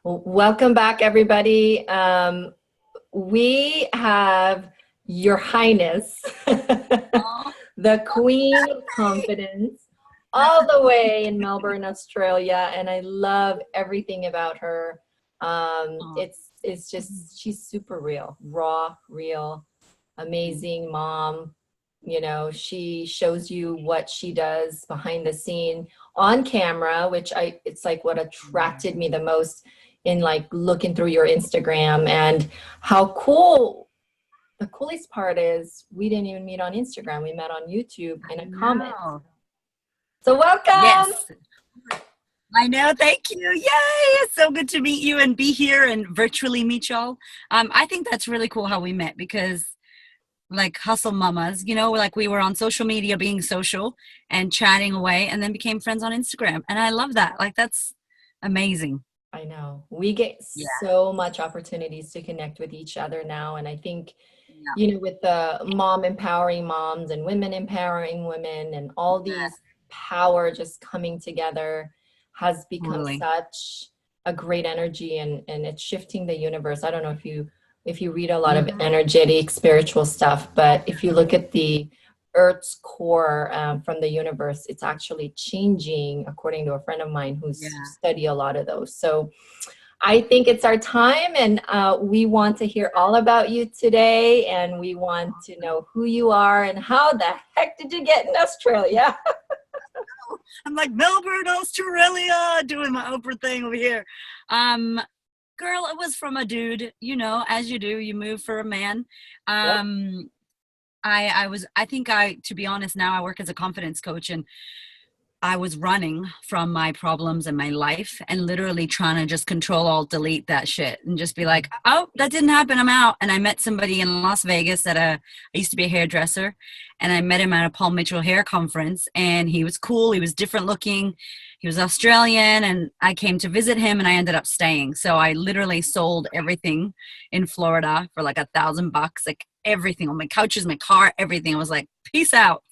Welcome back, everybody. We have Your Highness, Oh, the Queen of Confidence, all the way in Melbourne, Australia, and I love everything about her. oh, It's just she's super real, raw, real, amazing mom. You know, she shows you what she does behind the scene on camera, which it's like what attracted me the most in like looking through your Instagram. And how cool, the coolest part is we didn't even meet on Instagram. We met on YouTube in I a comment. know. So welcome. Yes, I know. Thank you. Yay! It's so good to meet you and be here and virtually meet y'all. I think that's really cool how we met because, like, hustle mamas, like we were on social media being social and chatting away and then became friends on Instagram. And I love that. Like, that's amazing. I know we get Yeah. so much opportunities to connect with each other now. And I think, Yeah. you know, with the mom empowering moms and women empowering women and all these power just coming together has become Totally. such a great energy, and it's shifting the universe. I don't know if you read a lot of Mhm. energetic spiritual stuff, but if you look at the Earth's core from the universe, it's actually changing, according to a friend of mine who's Yeah. studied a lot of those. So I think it's our time, and we want to hear all about you today, and we want to know who you are and how the heck did you get in Australia? I'm like Melbourne, Australia, doing my Oprah thing over here. Um, Girl, it was from a dude, as you do, you move for a man. Yep. Um, I think to be honest, now I work as a confidence coach and I was running from my problems in my life and literally trying to just control alt delete that shit and just be like, oh, that didn't happen. I'm out. And I met somebody in Las Vegas I used to be a hairdresser, and I met him at a Paul Mitchell hair conference, and he was cool. He was different looking. He was Australian, and I came to visit him and I ended up staying. So I literally sold everything in Florida for like $1,000, like everything, all my couches, my car, everything. I was like, peace out.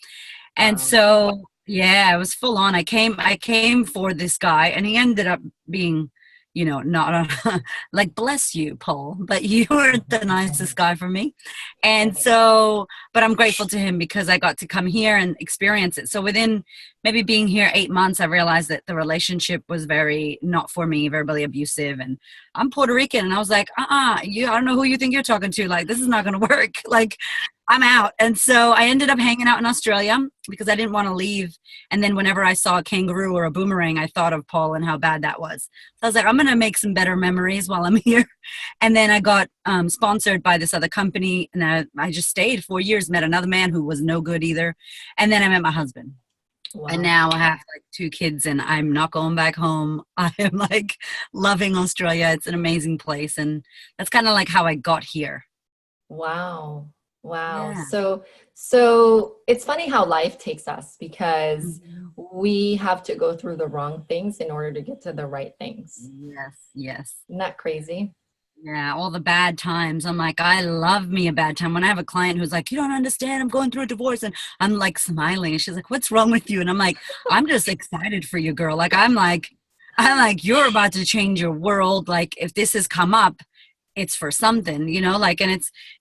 And Wow. so, yeah, it was full on. I came for this guy, and he ended up being, not like, bless you, Paul, but you weren't the nicest guy for me. And so, but I'm grateful to him because I got to come here and experience it. So within maybe being here 8 months, I realized that the relationship was very not for me, verbally abusive. And I'm Puerto Rican, and I was like, I don't know who you think you're talking to. Like, this is not going to work. Like, I'm out. And so I ended up hanging out in Australia because I didn't want to leave. And then whenever I saw a kangaroo or a boomerang, I thought of Paul and how bad that was. So I was like, I'm going to make some better memories while I'm here. And then I got sponsored by this other company, and I just stayed 4 years, met another man who was no good either. And then I met my husband. And Wow. now I have like 2 kids, and I'm not going back home. I am like loving Australia. It's an amazing place. And that's kind of like how I got here. Wow. Wow. Yeah. So it's funny how life takes us because Mhm. we have to go through the wrong things in order to get to the right things. Yes, yes. Isn't that crazy? Yeah, all the bad times. I'm like, I love me a bad time. When I have a client who's like, you don't understand, I'm going through a divorce, and I'm like smiling, and she's like, what's wrong with you? And I'm like, I'm just excited for you, girl. Like, I'm like, you're about to change your world. Like, if this has come up, it's for something, like, and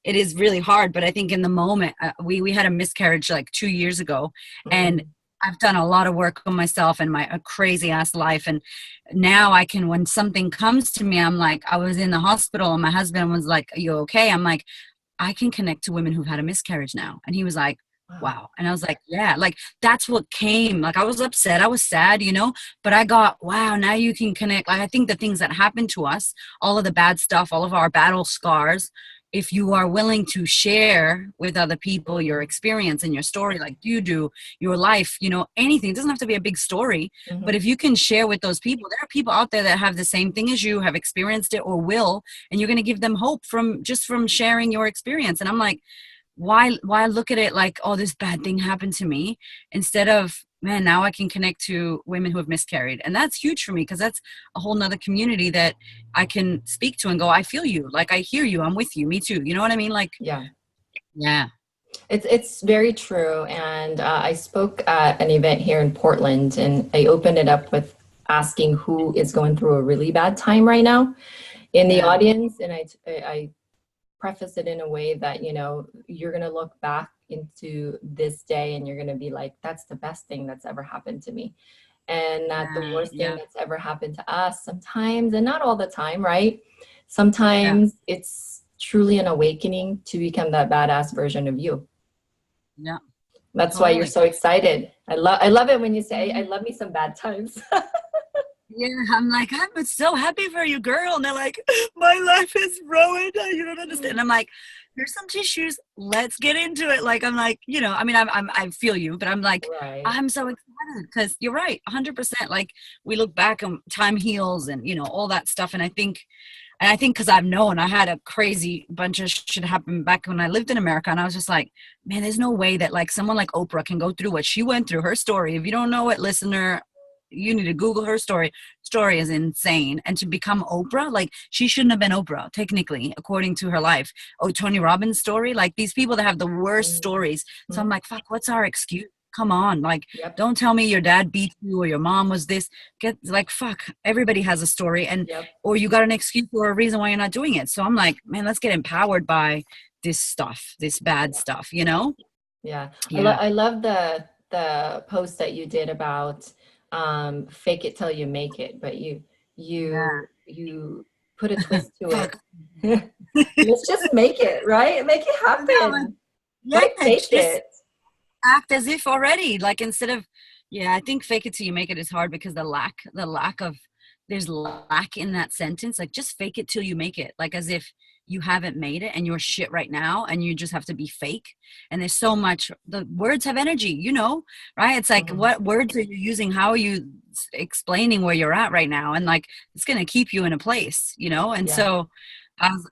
it is really hard. But I think in the moment, we had a miscarriage like 2 years ago, and Mm. I've done a lot of work on myself and my crazy ass life. And now I can, when something comes to me, I'm like, I was in the hospital and my husband was like, are you okay? I'm like, I can connect to women who've had a miscarriage now. And he was like, Wow. wow. And I was like, yeah, like that's what came. Like, I was upset, I was sad, but I got, wow, now you can connect. Like, I think the things that happened to us, all of the bad stuff, all of our battle scars, if you are willing to share with other people your experience and your story, like you do, your life, anything, it doesn't have to be a big story, but Mhm. if you can share with those people, there are people out there that have the same thing as you, have experienced it or will, and you're going to give them hope from sharing your experience. And I'm like, why look at it like, oh, this bad thing happened to me, instead of, man, now I can connect to women who have miscarried. And that's huge for me because that's a whole nother community that I can speak to and go, I feel you, like I hear you, I'm with you, me too, you know what I mean? Like, Yeah. yeah. It's very true. And I spoke at an event here in Portland, and I opened it up with asking who is going through a really bad time right now in the audience. And I preface it in a way that, you know, you're going to look back into this day and you're going to be like, that's the best thing that's ever happened to me. And that the worst thing that's ever happened to us sometimes, and not all the time, right? Sometimes it's truly an awakening to become that badass version of you. Yeah. That's why you're so excited. I love it when you say, I love me some bad times. Yeah, I'm like, I'm so happy for you, girl. And they're like, my life is ruined. You don't understand. And I'm like, here's some tissues. Let's get into it. Like, I'm like, you know, I mean, I feel you, but I'm like, I'm so excited because you're right, 100%. Like, we look back and time heals and, you know, all that stuff. And I think because I've known I had a crazy bunch of shit happen back when I lived in America. And I was just like, man, there's no way that like someone like Oprah can go through what she went through, her story. If you don't know it, listener, you need to Google her story. Story is insane. And to become Oprah, like she shouldn't have been Oprah, technically, according to her life. Oh, Tony Robbins' story, like these people that have the worst stories. So I'm like, fuck, what's our excuse? Come on. Like, don't tell me your dad beat you or your mom was this. Get like, fuck, everybody has a story. And, or you got an excuse or a reason why you're not doing it. So I'm like, man, let's get empowered by this stuff, this bad stuff, you know? Yeah. I love the post that you did about fake it till you make it, but you put a twist to it. Let's just make it, right? Make it happen. Don't fake it. Act as if already, like instead of, I think fake it till you make it is hard because the lack of, there's lack in that sentence. Like just fake it till you make it. Like as if you haven't made it and you're shit right now and you just have to be fake. And there's so much, the words have energy, you know, right? It's like, what words are you using? How are you explaining where you're at right now? And like, it's going to keep you in a place, you know? And so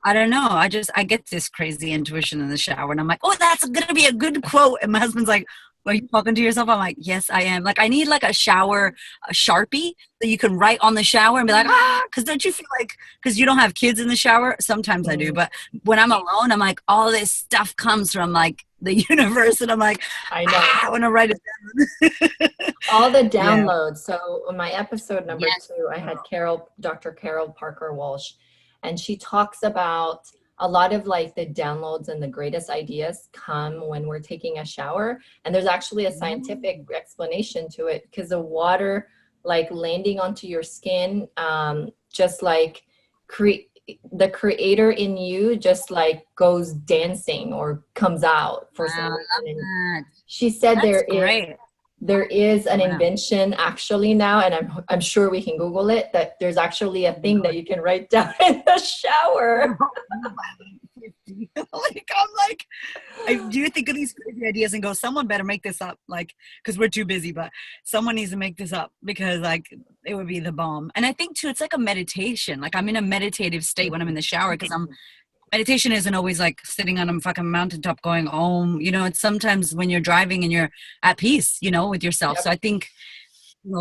I don't know. I get this crazy intuition in the shower and I'm like, oh, that's going to be a good quote. And my husband's like, are you talking to yourself? I'm like, yes, I am. Like, I need like a Sharpie that you can write on the shower and be like, because don't you feel like, because you don't have kids in the shower? Sometimes I do. But when I'm alone, I'm like, all this stuff comes from like the universe. And I'm like, I know. I want to write it down. All the downloads. So on my episode number 2, I had Dr. Carol Parker Walsh, and she talks about a lot of like the downloads and the greatest ideas come when we're taking a shower. And there's actually a scientific explanation to it because the water like landing onto your skin, just like the creator in you just like goes dancing or comes out for some reason. She said there is an invention actually now, and I'm sure we can Google it, that there's actually a thing that you can write down in the shower. Like, I'm like, I do think of these crazy ideas and go, someone better make this up, like, because we're too busy, but someone needs to make this up because like it would be the bomb. And I think too, it's like a meditation. Like I'm in a meditative state when I'm in the shower because meditation isn't always like sitting on a fucking mountaintop going, you know, it's sometimes when you're driving and you're at peace, you know, with yourself. So I think,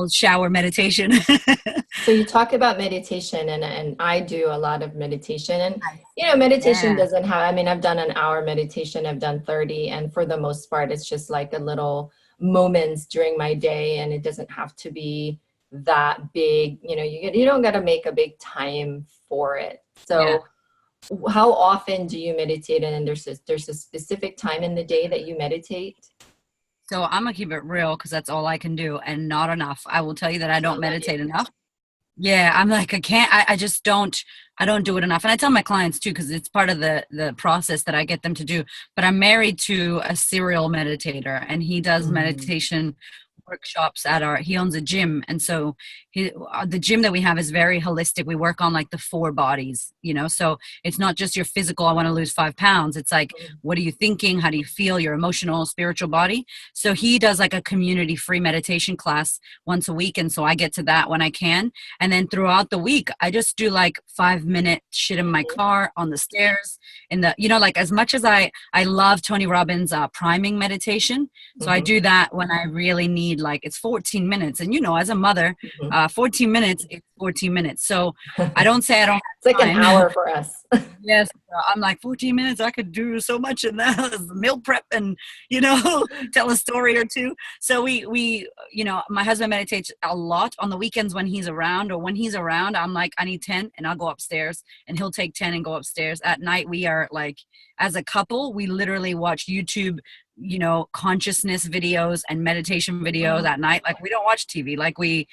shower meditation. So you talk about meditation and I do a lot of meditation and, you know, meditation doesn't have, I mean, I've done an hour meditation, I've done 30. And for the most part, it's just like a little moments during my day. And it doesn't have to be that big, you know, you don't got to make a big time for it. So how often do you meditate? And there's a specific time in the day that you meditate? So I'm gonna keep it real because that's all I can do and not enough. I will tell you that I don't meditate enough. Yeah, I'm like, I just don't do it enough. And I tell my clients too, because it's part of the process that I get them to do. But I'm married to a serial meditator and he does meditation workshops he owns a gym. And so the gym that we have is very holistic. We work on like the 4 bodies, you know, so it's not just your physical, I want to lose 5 pounds. It's like, what are you thinking? How do you feel? Your emotional, spiritual body. So he does like a community free meditation class once a week. And so I get to that when I can. And then throughout the week, I just do like 5-minute shit in my car, on the stairs, in the, you know, like as much as I love Tony Robbins' priming meditation. So I do that when I really need need like, it's 14 minutes. And, you know, as a mother, 14 minutes, it's 14 minutes. So I don't say I don't It's like have an time. hour for us. Yes, I'm like 14 minutes. I could do so much in that meal prep and, you know, tell a story or two. So we, you know, my husband meditates a lot on the weekends when he's around, or when he's around, I'm like, I need 10 and I'll go upstairs, and he'll take 10 and go upstairs. At night, we are like, as a couple, we literally watch YouTube, you know, consciousness videos and meditation videos at night. Like, we don't watch TV. Like, we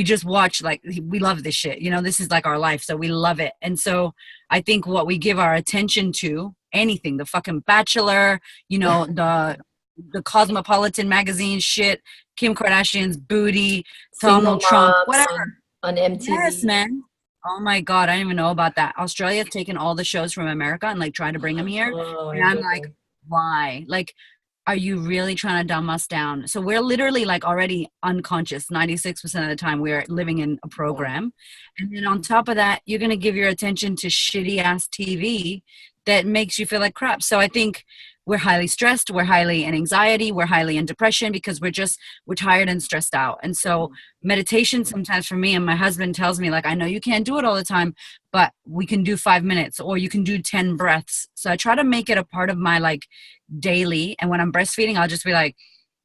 just watch, like, we love this shit, you know, this is like our life, so we love it. And so I think what we give our attention to, anything, the fucking Bachelor, you know, the Cosmopolitan magazine shit, Kim Kardashian's booty, Single Donald Trump, moms whatever. on MTV. Yes, man. Oh my God, I didn't even know about that. Australia's taken all the shows from America and like trying to bring them here. Oh, And I'm like, why? Like, are you really trying to dumb us down? So we're literally like already unconscious. 96% of the time we're living in a program. And then on top of that, you're going to give your attention to shitty ass TV that makes you feel like crap. So I think we're highly stressed. We're highly in anxiety. We're highly in depression because we're tired and stressed out. And so meditation sometimes for me, and my husband tells me, like, I know you can't do it all the time, but we can do 5 minutes, or you can do 10 breaths. So I try to make it a part of my like daily. And when I'm breastfeeding, I'll just be like,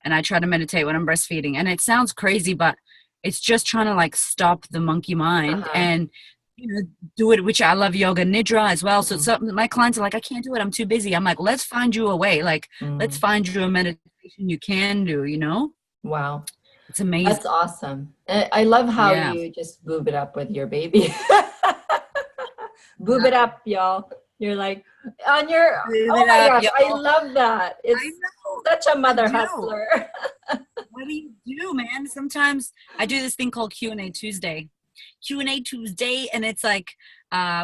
and I try to meditate when I'm breastfeeding. And it sounds crazy, but it's just trying to like stop the monkey mind and, you know, do it, which I love yoga nidra as well. So my clients are like, I can't do it, I'm too busy. I'm like, let's find you a way. Like, let's find you a meditation you can do, you know? Wow. It's amazing. That's awesome. I love how you just boob it up with your baby. Boob it up, y'all. You're like, on your, oh my gosh, I love that. It's such a mother hustler. What do you do, man? Sometimes I do this thing called Q&A Tuesday, and it's like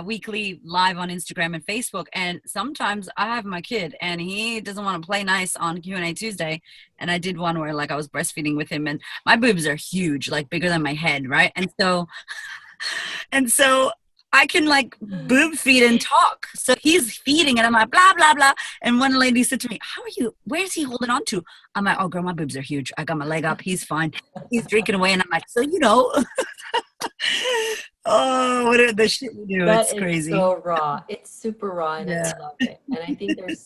weekly live on Instagram and Facebook. And sometimes I have my kid and he doesn't want to play nice on Q&A Tuesday. And I did one where like I was breastfeeding with him, and my boobs are huge, like bigger than my head, right? And so I can like boob feed and talk. So he's feeding and I'm like, blah, blah, blah. And one lady said to me, where's he holding on to? I'm like, oh girl, my boobs are huge. I got my leg up. He's fine. He's drinking away. And I'm like, so, you know, oh, what are the shit we do? That it's crazy. It's so raw. It's super raw and I love it. And I think there's,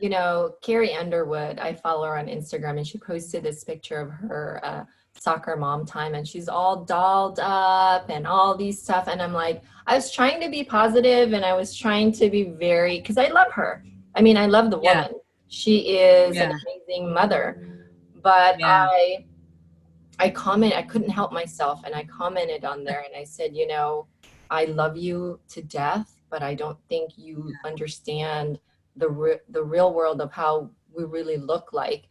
you know, Carrie Underwood, I follow her on Instagram, and she posted this picture of her soccer mom time, and she's all dolled up and all these stuff. And I'm like, I was trying to be positive, and I was trying to be very, because I love her. I mean, I love the woman. She is an amazing mother. But I couldn't help myself, and I commented on there and I said, you know, I love you to death, but I don't think you understand the real world of how we really look like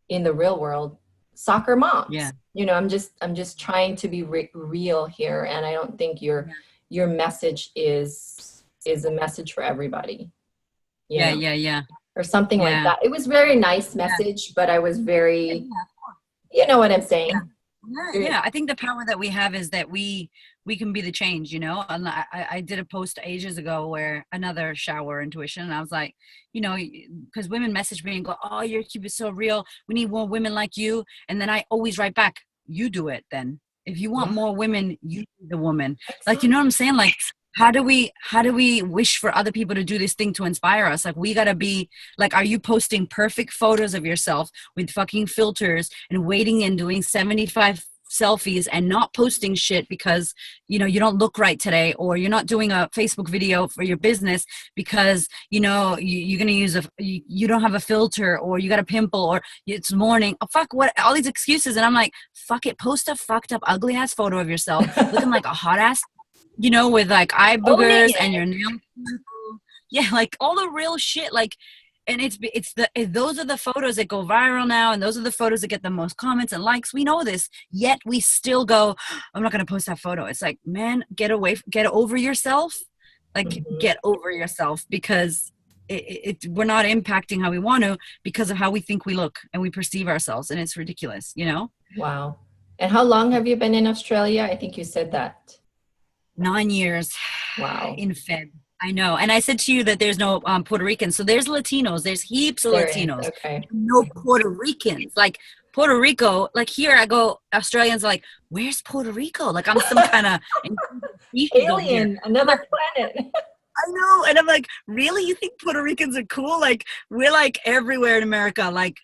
in the real world. Soccer moms. You know, I'm just trying to be real here, and I don't think your message is a message for everybody. You know? Or something like that. It was very nice message, but I was very, you know what I'm saying? Yeah, I think the power that we have is that we can be the change, you know. And I did a post ages ago where another shower intuition, and I was like, you know, because women message me and go, oh, your cube is so real, we need more women like you. And then I always write back, you do it then. If you want more women, you be the woman. Like, you know what I'm saying? Like, how do we wish for other people to do this thing to inspire us? Like, we gotta be like, are you posting perfect photos of yourself with fucking filters and waiting and doing 75 selfies and not posting shit because, you know, you don't look right today, or you're not doing a Facebook video for your business because, you know, you're gonna use you don't have a filter, or you got a pimple, or it's morning, what, all these excuses. And I'm like, fuck it, post a fucked up ugly ass photo of yourself looking like a hot ass, you know, with like eye boogers and your nails. Yeah, like all the real shit. Like, and those are the photos that go viral now, and those are the photos that get the most comments and likes. We know this, yet we still go, I'm not going to post that photo. It's like, man, get over yourself. Like, get over yourself, because we're not impacting how we want to because of how we think we look and we perceive ourselves, and it's ridiculous, you know? Wow. And how long have you been in Australia? I think you said that. 9 years. Wow. In Feb. I know. And I said to you that there's no Puerto Ricans. So there's Latinos. There's heaps of Latinos. Okay. No Puerto Ricans. Like, Puerto Rico, like here I go, Australians are like, where's Puerto Rico? Like I'm some kind of species over here. Alien, another planet. I know. And I'm like, really? You think Puerto Ricans are cool? Like we're like everywhere in America, like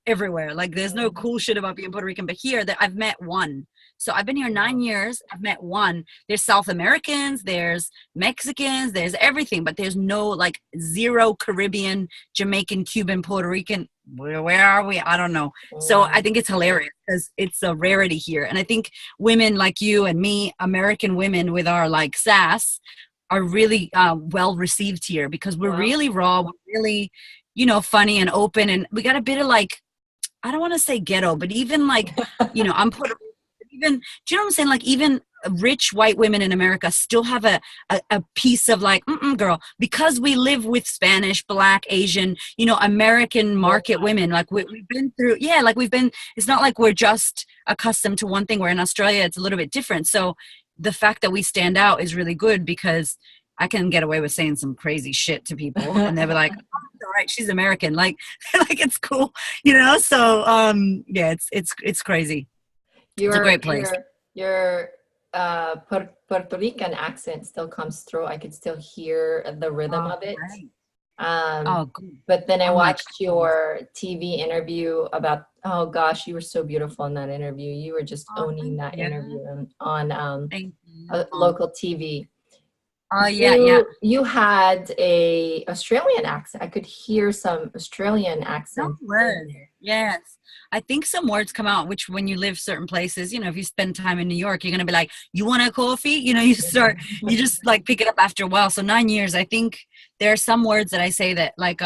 everywhere. Like there's no cool shit about being Puerto Rican. But here that I've met one. So I've been here 9 years. I've met one. There's South Americans, there's Mexicans, there's everything, but there's no like zero Caribbean, Jamaican, Cuban, Puerto Rican. Where are we? I don't know. So I think it's hilarious because it's a rarity here. And I think women like you and me, American women with our like sass, are really well received here because we're really raw, we're really, funny and open, and we got a bit of like, I don't want to say ghetto, but even like, I'm Puerto Rican, even, do you know what I'm saying? Like even rich white women in America still have a piece of like, girl, because we live with Spanish, Black, Asian, American market women. Like we've been through, it's not like we're just accustomed to one thing, where in Australia it's a little bit different. So the fact that we stand out is really good because I can get away with saying some crazy shit to people and they'll be like, oh, all right, she's American. Like it's cool, So it's crazy. It's a great place. Your Puerto Rican accent still comes through. I could still hear the rhythm of it. Right. But then I watched your TV interview about, oh gosh, you were so beautiful in that interview. You were just owning that interview on a local TV. You had a Australian accent. I could hear some Australian accent. Yes. I think some words come out, which when you live certain places, if you spend time in New York, you're going to be like, you want a coffee? You just like pick it up after a while. So 9 years, I think there are some words that I say that like,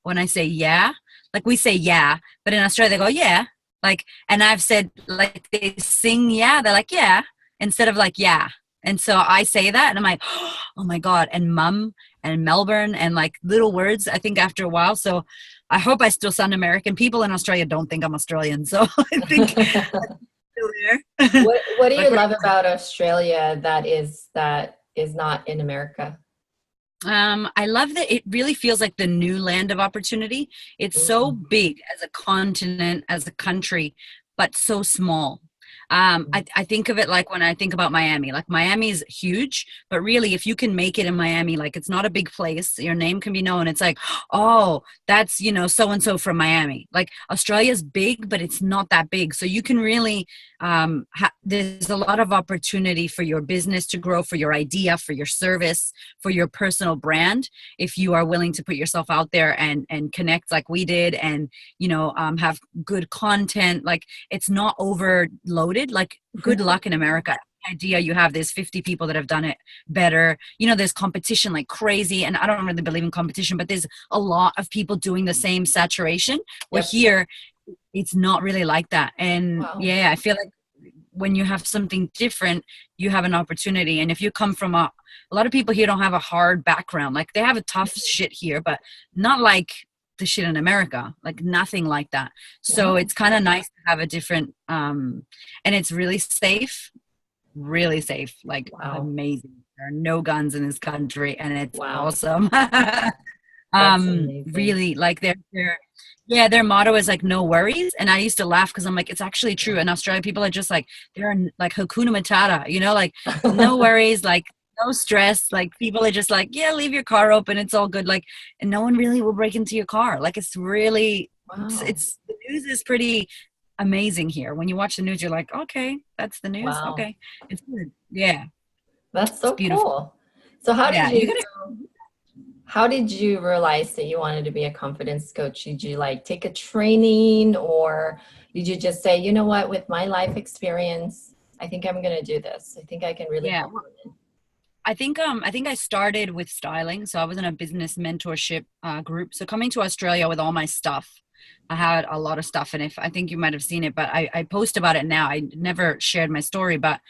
when I say, yeah, like we say, yeah, but in Australia they go, yeah. Like, and I've said like they sing, yeah, they're like, yeah, instead of like, yeah. And so I say that and I'm like, oh my God. And mum and Melbourne and like little words, I think after a while. So I hope I still sound American. People in Australia don't think I'm Australian. So I think still there. What do you love about Australia that is not in America? I love that it really feels like the new land of opportunity. It's so big as a continent, as a country, but so small. I think of it like when I think about Miami, like Miami is huge, but really if you can make it in Miami, like it's not a big place, your name can be known. It's like, oh, that's, so-and-so from Miami. Like Australia's big, but it's not that big. So you can really, there's a lot of opportunity for your business to grow, for your idea, for your service, for your personal brand. If you are willing to put yourself out there and connect like we did and, have good content, like it's not overloaded. Like good luck in America. Idea you have, there's 50 people that have done it better. There's competition like crazy, and I don't really believe in competition, but there's a lot of people doing the same saturation. Where here, it's not really like that. And I feel like when you have something different, you have an opportunity. And if you come from a lot of people here don't have a hard background. Like they have a tough shit here, but not like the shit in America, like nothing like that. So it's kind of nice to have a different and it's really safe, like amazing. There are no guns in this country and it's awesome. Really like their motto is like no worries, and I used to laugh because I'm like, it's actually true. In Australia people are just like, they're like Hakuna Matata, like no worries, like no stress, like people are just like, yeah, leave your car open, it's all good, like, and no one really will break into your car. Like it's really it's the news is pretty amazing here. When you watch the news you're like, okay, that's the news. Okay, it's good. That's so cool. So how did you realize that you wanted to be a confidence coach? Did you like take a training, or did you just say, you know what, with my life experience I think I'm gonna do this, I think I can really help women? I think I started with styling. So I was in a business mentorship group. So coming to Australia with all my stuff, I had a lot of stuff. And I think you might have seen it, but I post about it now. I never shared my story, but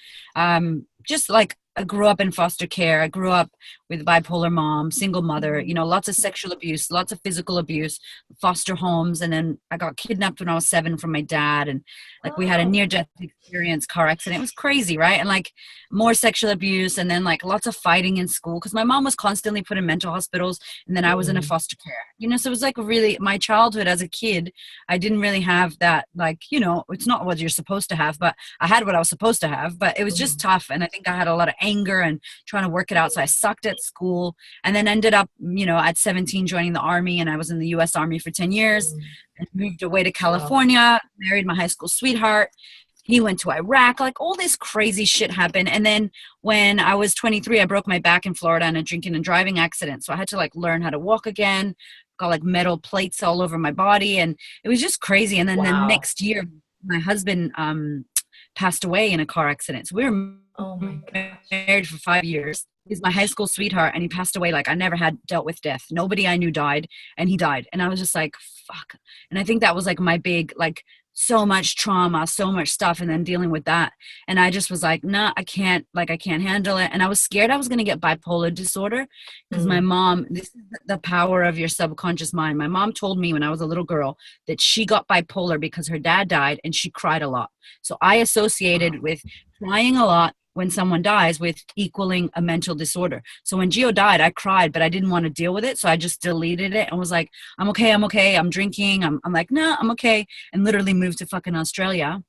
just like I grew up in foster care. I grew up with bipolar mom, single mother, Mhm. lots of sexual abuse, lots of physical abuse, foster homes. And then I got kidnapped when I was 7 from my dad. And like we had a Oh. near death experience, car accident. It was crazy, right? And like more sexual abuse and then like lots of fighting in school because my mom was constantly put in mental hospitals and then I was in a Mm. foster care. So it was like really my childhood as a kid. I didn't really have that, like, it's not what you're supposed to have, but I had what I was supposed to have, but it was just Mhm. tough. And I think I had a lot of anger and trying to work it out. So I sucked at school and then ended up, at 17 joining the army. And I was in the US Army for 10 years Mm. and moved away to Wow. California, married my high school sweetheart. He went to Iraq, like all this crazy shit happened. And then when I was 23, I broke my back in Florida in a drinking and driving accident. So I had to like learn how to walk again, got like metal plates all over my body. And it was just crazy. And then the Wow. next year, my husband passed away in a car accident. So we Oh my were gosh. married for 5 years. He's my high school sweetheart, and he passed away. Like I never had dealt with death. Nobody I knew died, and he died. And I was just like, fuck. And I think that was like my big, like, so much trauma, so much stuff, and then dealing with that. And I just was like, nah, I can't handle it. And I was scared I was gonna get bipolar disorder because my Mm. mom, this is the power of your subconscious mind. My mom told me when I was a little girl that she got bipolar because her dad died and she cried a lot. So I Wow. associated with crying a lot when someone dies with equaling a mental disorder. So when Gio died, I cried, but I didn't want to deal with it. So I just deleted it and was like, I'm okay. I'm okay. I'm drinking. I'm like, no, I'm okay. And literally moved to fucking Australia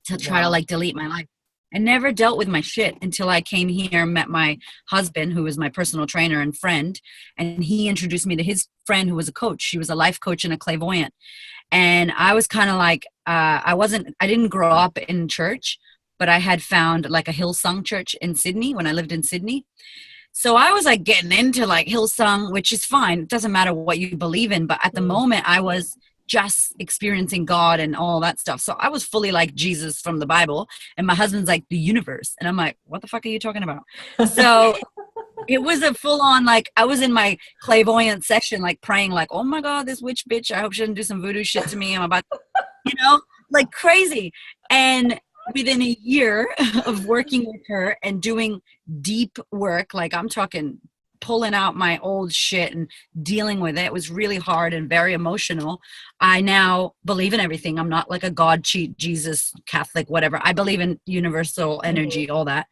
to try to Wow. like delete my life. I never dealt with my shit until I came here and met my husband, who was my personal trainer and friend. And he introduced me to his friend who was a coach. She was a life coach and a clairvoyant. And I was kind of like, I didn't grow up in church, but I had found like a Hillsong church in Sydney when I lived in Sydney. So I was like getting into like Hillsong, which is fine. It doesn't matter what you believe in. But at the Mm. moment, I was just experiencing God and all that stuff. So I was fully like Jesus from the Bible. And my husband's like the universe. And I'm like, what the fuck are you talking about? So it was a full on, like, I was in my clairvoyant session, like praying, like, oh my God, this witch bitch, I hope she doesn't do some voodoo shit to me. I'm about, you know, like crazy. And within a year of working with her and doing deep work, like I'm talking pulling out my old shit and dealing with it, it was really hard and very emotional. I now believe in everything. I'm not like a God, cheat, Jesus, Catholic, whatever. I believe in universal Mhm. energy, all that.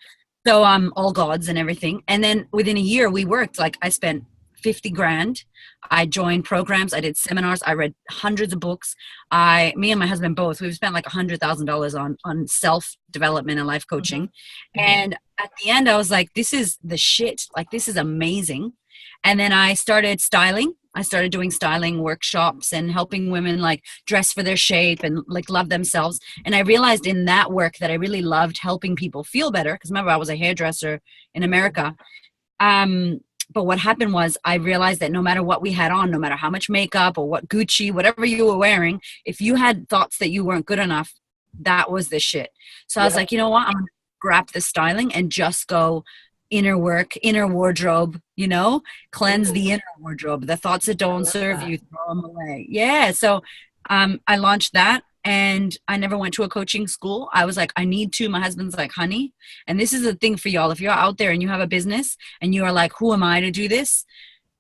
So all gods and everything. And then within a year we worked, like I spent 50 grand. I joined programs. I did seminars. I read hundreds of books. Me and my husband both, we've spent like $100,000 on self development and life Mhm. coaching. Mhm. And at the end, I was like, this is the shit. Like, this is amazing. And then I started styling. I started doing styling workshops and helping women like dress for their shape and like love themselves. And I realized in that work that I really loved helping people feel better. Because remember, I was a hairdresser in America. Um, but what happened was I realized that no matter what we had on, no matter how much makeup or what Gucci, whatever you were wearing, if you had thoughts that you weren't good enough, that was the shit. So I was like, Yep. you know what? I'm gonna scrap the styling and just go inner work, inner wardrobe, cleanse Ooh, the inner wardrobe. The thoughts that I don't love serve that. you, throw them away. Yeah. So I launched that and I never went to a coaching school. I was like, I need to. My husband's like, honey, and this is the thing for y'all. If you're out there and you have a business and you are like, who am I to do this?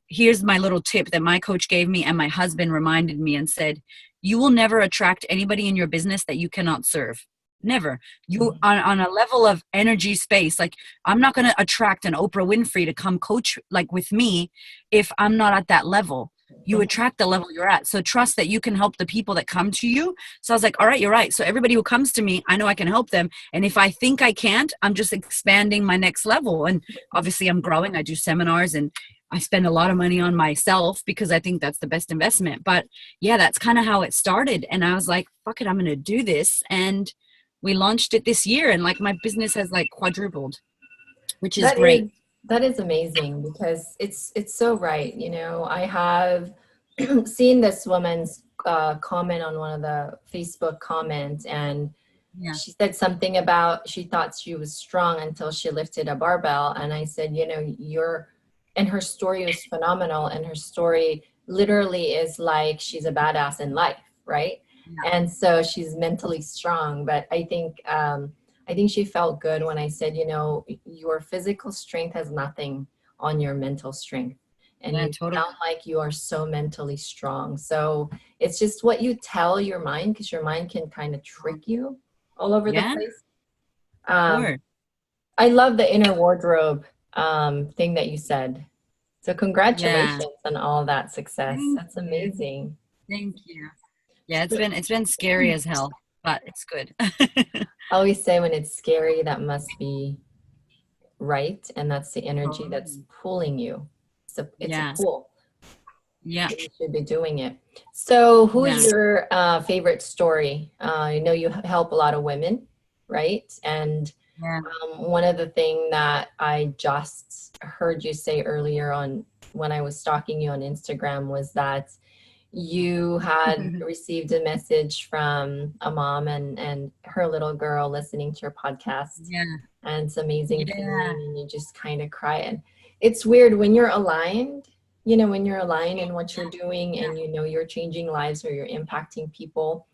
Here's my little tip that my coach gave me and my husband reminded me and said, you will never attract anybody in your business that you cannot serve. Never. You Mhm. on a level of energy space, like I'm not going to attract an Oprah Winfrey to come coach like with me if I'm not at that level. You Mhm. attract the level you're at. So trust that you can help the people that come to you. So I was like, all right, you're right. So everybody who comes to me, I know I can help them. And if I think I can't, I'm just expanding my next level. And obviously I'm growing. I do seminars and I spend a lot of money on myself because I think that's the best investment. But yeah, that's kind of how it started. And I was like, fuck it, I'm going to do this. And we launched it this year. And like my business has like quadrupled, which is That great. is that is amazing because it's so right. I have seen this woman's comment on one of the Facebook comments, and Yeah. she said something about she thought she was strong until she lifted a barbell. And I said, and her story was phenomenal. And her story literally is like she's a badass in life, right? Yeah. And so she's mentally strong. But I think I think she felt good when I said, you know, your physical strength has nothing on your mental strength. And Yeah, you totally. sound like you are so mentally strong. So it's just what you tell your mind, because your mind can kind of trick you all over the Yeah, place. of Um, course. I love the inner wardrobe thing that you said. So Yeah. congratulations on all that success. Thank That's you. amazing. Thank you. Yeah, So it's been scary as hell, but it's good. I always say when it's scary, that must be right, and that's the energy that's Totally. pulling you. So it's a Yeah. pull. Yeah. So you should be doing it. So who Yeah. is your favorite story? I know you help a lot of women, right? And Yeah. one of the thing that I just heard you say earlier on when I was stalking you on Instagram was that you had received a message from a mom and her little girl listening to your podcast, Yeah. and it's amazing Yeah. feeling, and you just kind of cry. And it's weird when you're aligned, you know, when you're aligned in what you're doing Yeah. and you know you're changing lives or you're impacting people,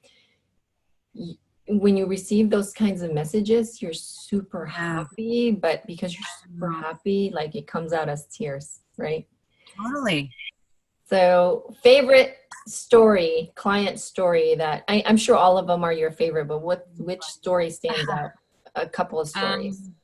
when you receive those kinds of messages, you're super Yeah. happy, but because you're super No, happy, like it comes out as tears, right? totally. So, favorite story, client story that I'm sure all of them are your favorite, but which story stands out? A couple of stories. Um,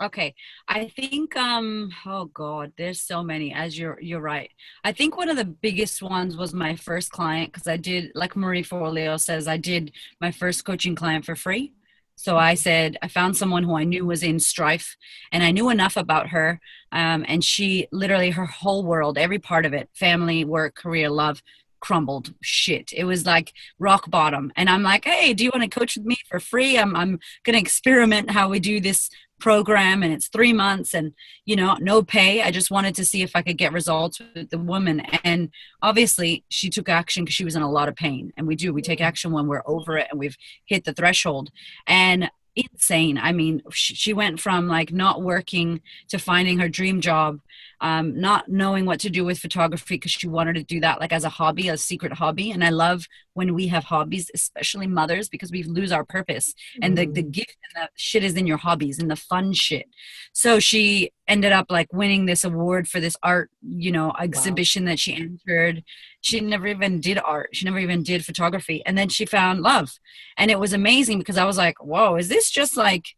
okay. I think oh God, there's so many, as you're right. I think one of the biggest ones was my first client, because I did, like Marie Forleo says, I did my first coaching client for free. So I said I found someone who I knew was in strife, and I knew enough about her, and she literally, her whole world, every part of it, family, work, career, love, crumbled shit. It was like rock bottom. And I'm like, hey, do you want to coach with me for free? I'm gonna experiment how we do this program, and it's 3 months, and no pay. I just wanted to see if I could get results with the woman. And obviously she took action, because she was in a lot of pain, and we take action when we're over it and we've hit the threshold. And insane. I mean, she went from like not working to finding her dream job, not knowing what to do with photography, because she wanted to do that like as a hobby, a secret hobby. And I love when we have hobbies, especially mothers, because we lose our purpose, and the Mm, gift and the shit is in your hobbies and the fun shit. So she ended up like winning this award for this art, wow. exhibition that she entered. She never even did art. She never even did photography. And then she found love. And it was amazing, because I was like, whoa, is this just like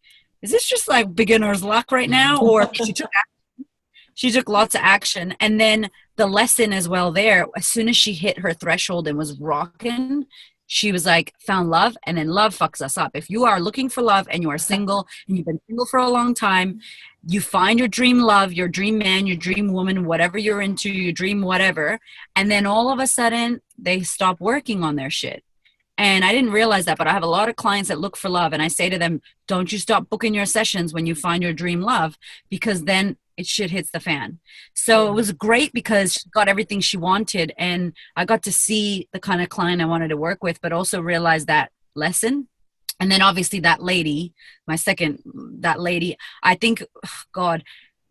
beginner's luck right now? Or she took lots of action. And then the lesson as well there, as soon as she hit her threshold and was rocking, she was like, found love. And then love fucks us up. If you are looking for love and you are single and you've been single for a long time, you find your dream love, your dream man, your dream woman, whatever you're into, your dream whatever. And then all of a sudden they stop working on their shit. And I didn't realize that, but I have a lot of clients that look for love. And I say to them, don't you stop booking your sessions when you find your dream love, because then it shit hits the fan. So it Yeah. was great, because she got everything she wanted. And I got to see the kind of client I wanted to work with, but also realize that lesson. And then obviously that lady, that lady, I think, God,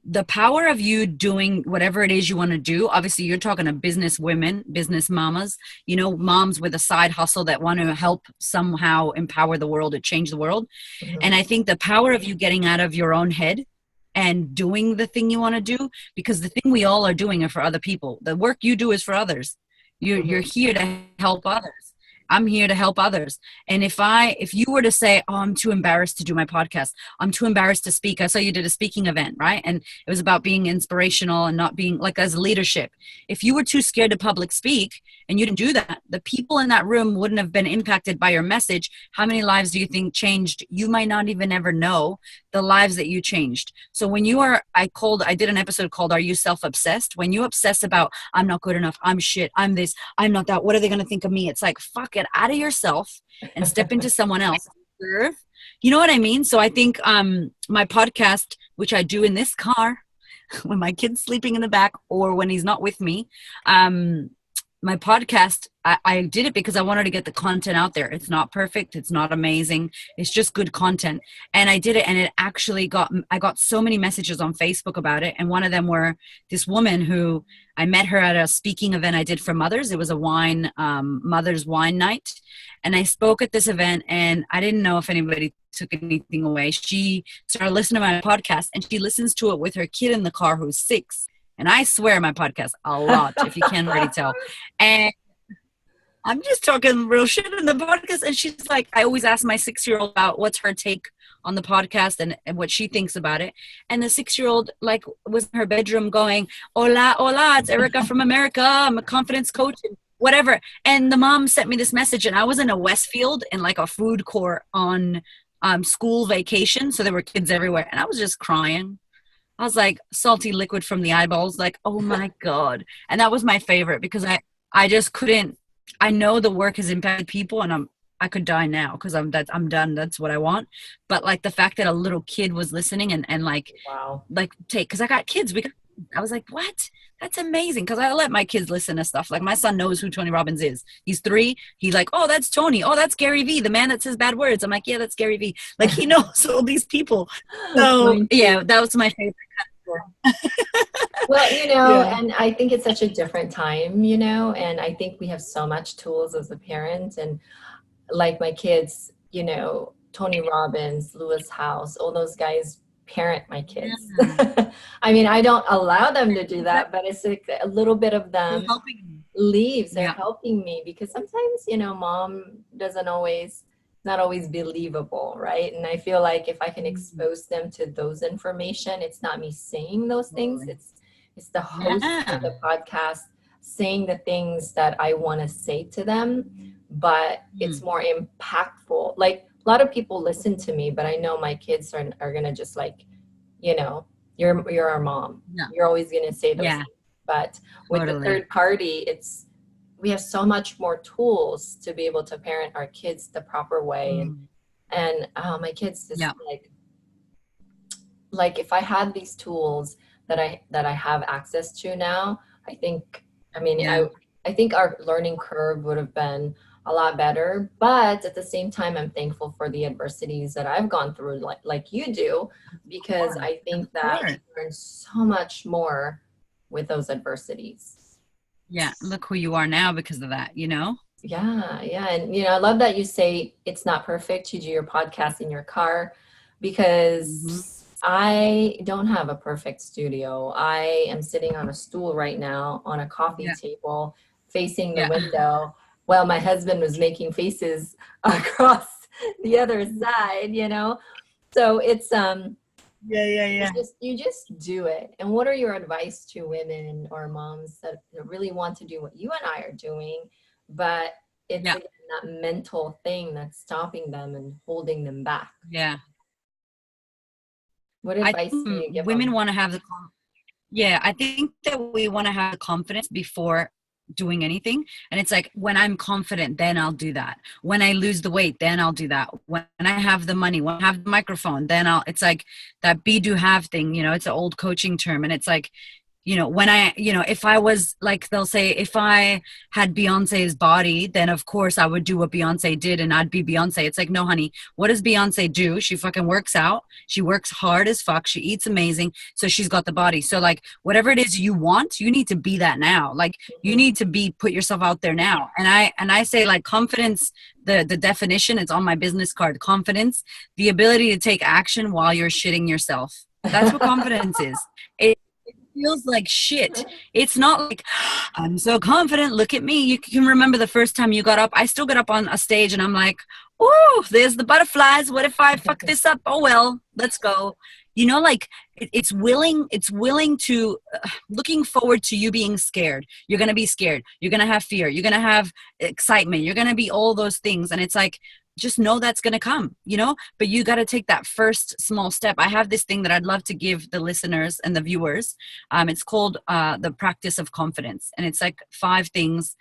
the power of you doing whatever it is you want to do. Obviously you're talking to business women, business mamas, moms with a side hustle that want to help somehow empower the world or change the world. And Mhm. I think the power of you getting out of your own head and doing the thing you want to do, because the thing we all are doing are for other people. The work you do is for others. You're Mhm. here to help others. I'm here to help others. And if you were to say, oh, I'm too embarrassed to do my podcast, I'm too embarrassed to speak. I saw you did a speaking event, right? And it was about being inspirational and not being like, as leadership. If you were too scared to public speak and you didn't do that, the people in that room wouldn't have been impacted by your message. How many lives do you think changed? You might not even ever know the lives that you changed. So when you are, I did an episode called Are You Self-Obsessed? When you obsess about, I'm not good enough, I'm shit, I'm this, I'm not that, what are they going to think of me? It's like, fuck it, out of yourself and step into someone else. You know what I mean? So I think my podcast, which I do in this car when my kid's sleeping in the back or when he's not with me, my podcast, I did it because I wanted to get the content out there. It's not perfect. It's not amazing. It's just good content. And I did it, and it actually I got so many messages on Facebook about it. And one of them were this woman who I met her at a speaking event I did for mothers. It was a mother's wine night. And I spoke at this event, and I didn't know if anybody took anything away. She started listening to my podcast, and she listens to it with her kid in the car who's 6. And I swear my podcast a lot, if you can't already tell. And I'm just talking real shit in the podcast. And she's like, I always ask my 6-year-old about what's her take on the podcast and what she thinks about it. And the 6-year-old like was in her bedroom going, hola, hola, it's Erika from America. I'm a confidence coach and whatever. And the mom sent me this message, and I was in a Westfield in like a food court on school vacation. So there were kids everywhere. And I was just crying. I was like salty liquid from the eyeballs, like, oh my God. And that was my favorite because I just couldn't, I know the work has impacted people, and I could die now because I'm done. That's what I want. But like the fact that a little kid was listening and like, wow, like cause I got kids. I was like, what? That's amazing. Cause I let my kids listen to stuff. Like my son knows who Tony Robbins is. He's 3. He's like, oh, that's Tony. Oh, that's Gary V, the man that says bad words. I'm like, yeah, that's Gary V. Like he knows all these people. So yeah, that was my favorite. Well, yeah. And I think it's such a different time, and I think we have so much tools as a parent, and like my kids, Tony Robbins, Lewis House, all those guys parent my kids. Yeah. I mean, I don't allow them to do that, but it's like a little bit of them leaves. They're helping me because sometimes, mom not always believable, right? And I feel like if I can expose them to those information, it's not me saying those things. It's the host of the podcast saying the things that I want to say to them, but it's more impactful. Like a lot of people listen to me, but I know my kids are going to just like, you're our mom. Yeah. You're always going to say those things. But with the third party, we have so much more tools to be able to parent our kids the proper way. And my kids just like if I had these tools that I have access to now, I think our learning curve would have been a lot better. But at the same time, I'm thankful for the adversities that I've gone through like you do, because I think that I learned so much more with those adversities. Yeah, look who you are now because of that, Yeah. And, I love that you say it's not perfect. You do your podcast in your car because I don't have a perfect studio. I am sitting on a stool right now on a coffee table facing the window while my husband was making faces across the other side, So it's You just do it. And what are your advice to women or moms that really want to do what you and I are doing, but it's again, that mental thing that's stopping them and holding them back? Yeah. What advice do you give women them? Want to have I think that we want to have the confidence before doing anything. And it's like, when I'm confident, then I'll do that. When I lose the weight, then I'll do that. When I have the money, when I have the microphone, then it's like that be, do, have thing, it's an old coaching term. And it's like, when I, if I was like, they'll say, if I had Beyonce's body, then of course I would do what Beyonce did and I'd be Beyonce. It's like, no, honey, what does Beyonce do? She fucking works out. She works hard as fuck. She eats amazing. So she's got the body. So like, whatever it is you want, you need to be that now. Like you need to put yourself out there now. And I say like confidence, the definition, it's on my business card. Confidence, the ability to take action while you're shitting yourself. That's what confidence is. It feels like shit. It's not like I'm so confident, look at me. You can remember the first time you got up. I still get up on a stage and I'm like, oh, there's the butterflies. What if I fuck this up? Oh well, let's go. Like it's willing to looking forward to you being scared. You're going to be scared. You're going to have fear. You're going to have excitement. You're going to be all those things. And it's like, just know that's going to come, but you got to take that first small step. I have this thing that I'd love to give the listeners and the viewers. It's called the practice of confidence. And it's like 5 things.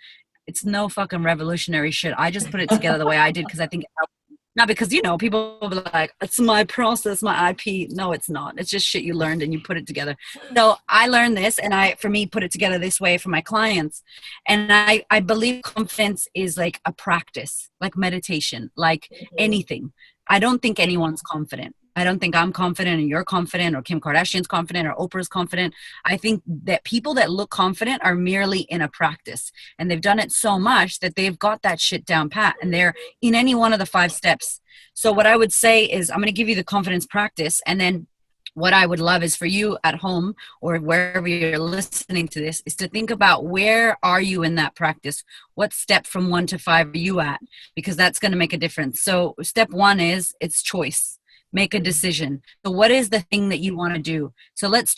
It's no fucking revolutionary shit. I just put it together the way I did because I think it helps. Not because, you know, people will be like, it's my process, my IP. No, it's not. It's just shit you learned and you put it together. So I learned this, and for me, put it together this way for my clients. And I believe confidence is like a practice, like meditation, like anything. I don't think anyone's confident. I don't think I'm confident and you're confident, or Kim Kardashian's confident, or Oprah's confident. I think that people that look confident are merely in a practice, and they've done it so much that they've got that shit down pat, and they're in any one of the 5 steps. So what I would say is, I'm going to give you the confidence practice, and then what I would love is for you at home or wherever you're listening to this is to think about, where are you in that practice? What step from 1 to 5 are you at? Because that's going to make a difference. So step 1 is, it's choice. Make a decision. So what is the thing that you want to do? So let's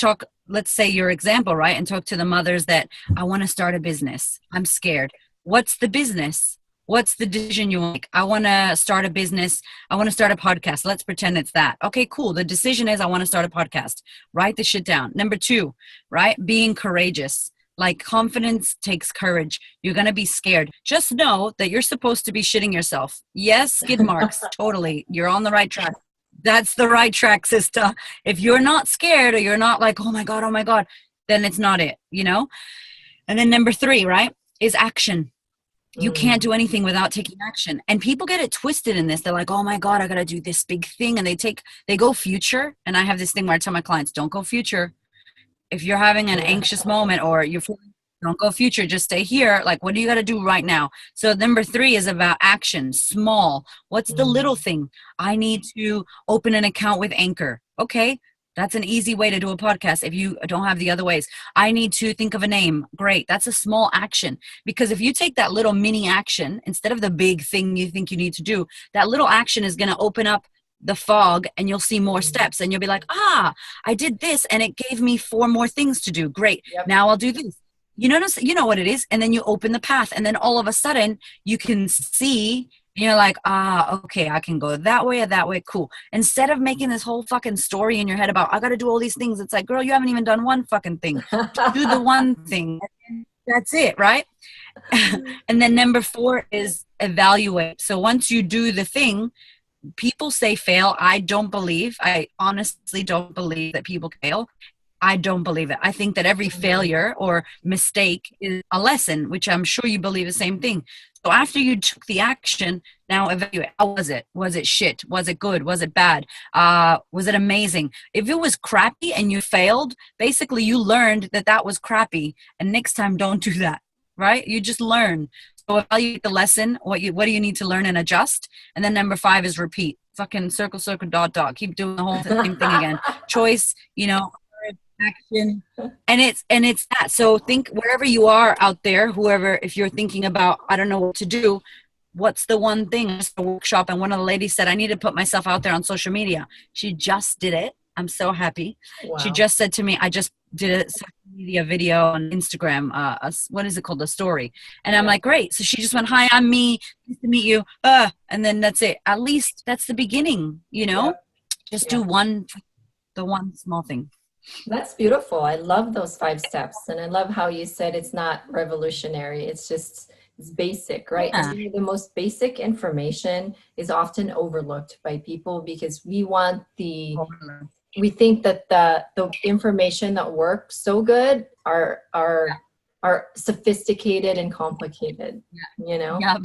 say your example, right? And talk to the mothers that, I want to start a business. I'm scared. What's the business? What's the decision you make? I want to start a business. I want to start a podcast. Let's pretend it's that. Okay, cool. The decision is, I want to start a podcast. Write the shit down. Number 2, right? Being courageous. Like, confidence takes courage. You're going to be scared. Just know that you're supposed to be shitting yourself. Yes, skid marks. Totally. You're on the right track. That's the right track, sister. If you're not scared, or you're not like, oh my God, then it's not it, you know? And then number 3, right, is action. You can't do anything without taking action. And people get it twisted in this. They're like, oh my God, I got to do this big thing. And they go future. And I have this thing where I tell my clients, don't go future. If you're having an anxious moment, or you're feeling, don't go future, just stay here. Like, what do you got to do right now? So number 3 is about action, small. What's the little thing? I need to open an account with Anchor. Okay. That's an easy way to do a podcast if you don't have the other ways. I need to think of a name. Great. That's a small action. Because if you take that little mini action instead of the big thing you think you need to do, that little action is going to open up the fog, and you'll see more steps, and you'll be like, I did this and it gave me 4 more things to do. Great. Yep. Now I'll do this. You know what it is. And then you open the path, and then all of a sudden you can see, you're like, okay, I can go that way or that way. Cool. Instead of making this whole fucking story in your head about, I got to do all these things. It's like, girl, you haven't even done one fucking thing. Do the one thing. That's it. Right. And then number 4 is evaluate. So once you do the thing, people say fail. I honestly don't believe that people fail. I don't believe it. I think that every failure or mistake is a lesson, which I'm sure you believe the same thing. So after you took the action, now evaluate. How was it? Was it shit? Was it good? Was it bad? Was it amazing? If it was crappy and you failed, basically you learned that was crappy. And next time, don't do that, right? You just learn. So evaluate the lesson. What do you need to learn and adjust? And then number 5 is repeat. Fucking circle, dot. Keep doing the whole same thing again. Choice, action, and it's that. So think, wherever you are out there, whoever, if you're thinking about, I don't know what to do, what's the one thing? It's a workshop, and one of the ladies said, I need to put myself out there on social media. She just did it. I'm so happy. Wow. She just said to me, I just did a social media video on Instagram. What is it called? A story. And I'm like, great. So she just went, hi, I'm me. Nice to meet you. And then that's it. At least that's the beginning, just do the one small thing. That's beautiful. I love those 5 steps. And I love how you said it's not revolutionary. It's basic, right? Yeah. The most basic information is often overlooked by people, because we think that the information that works so good are sophisticated and complicated, Yeah.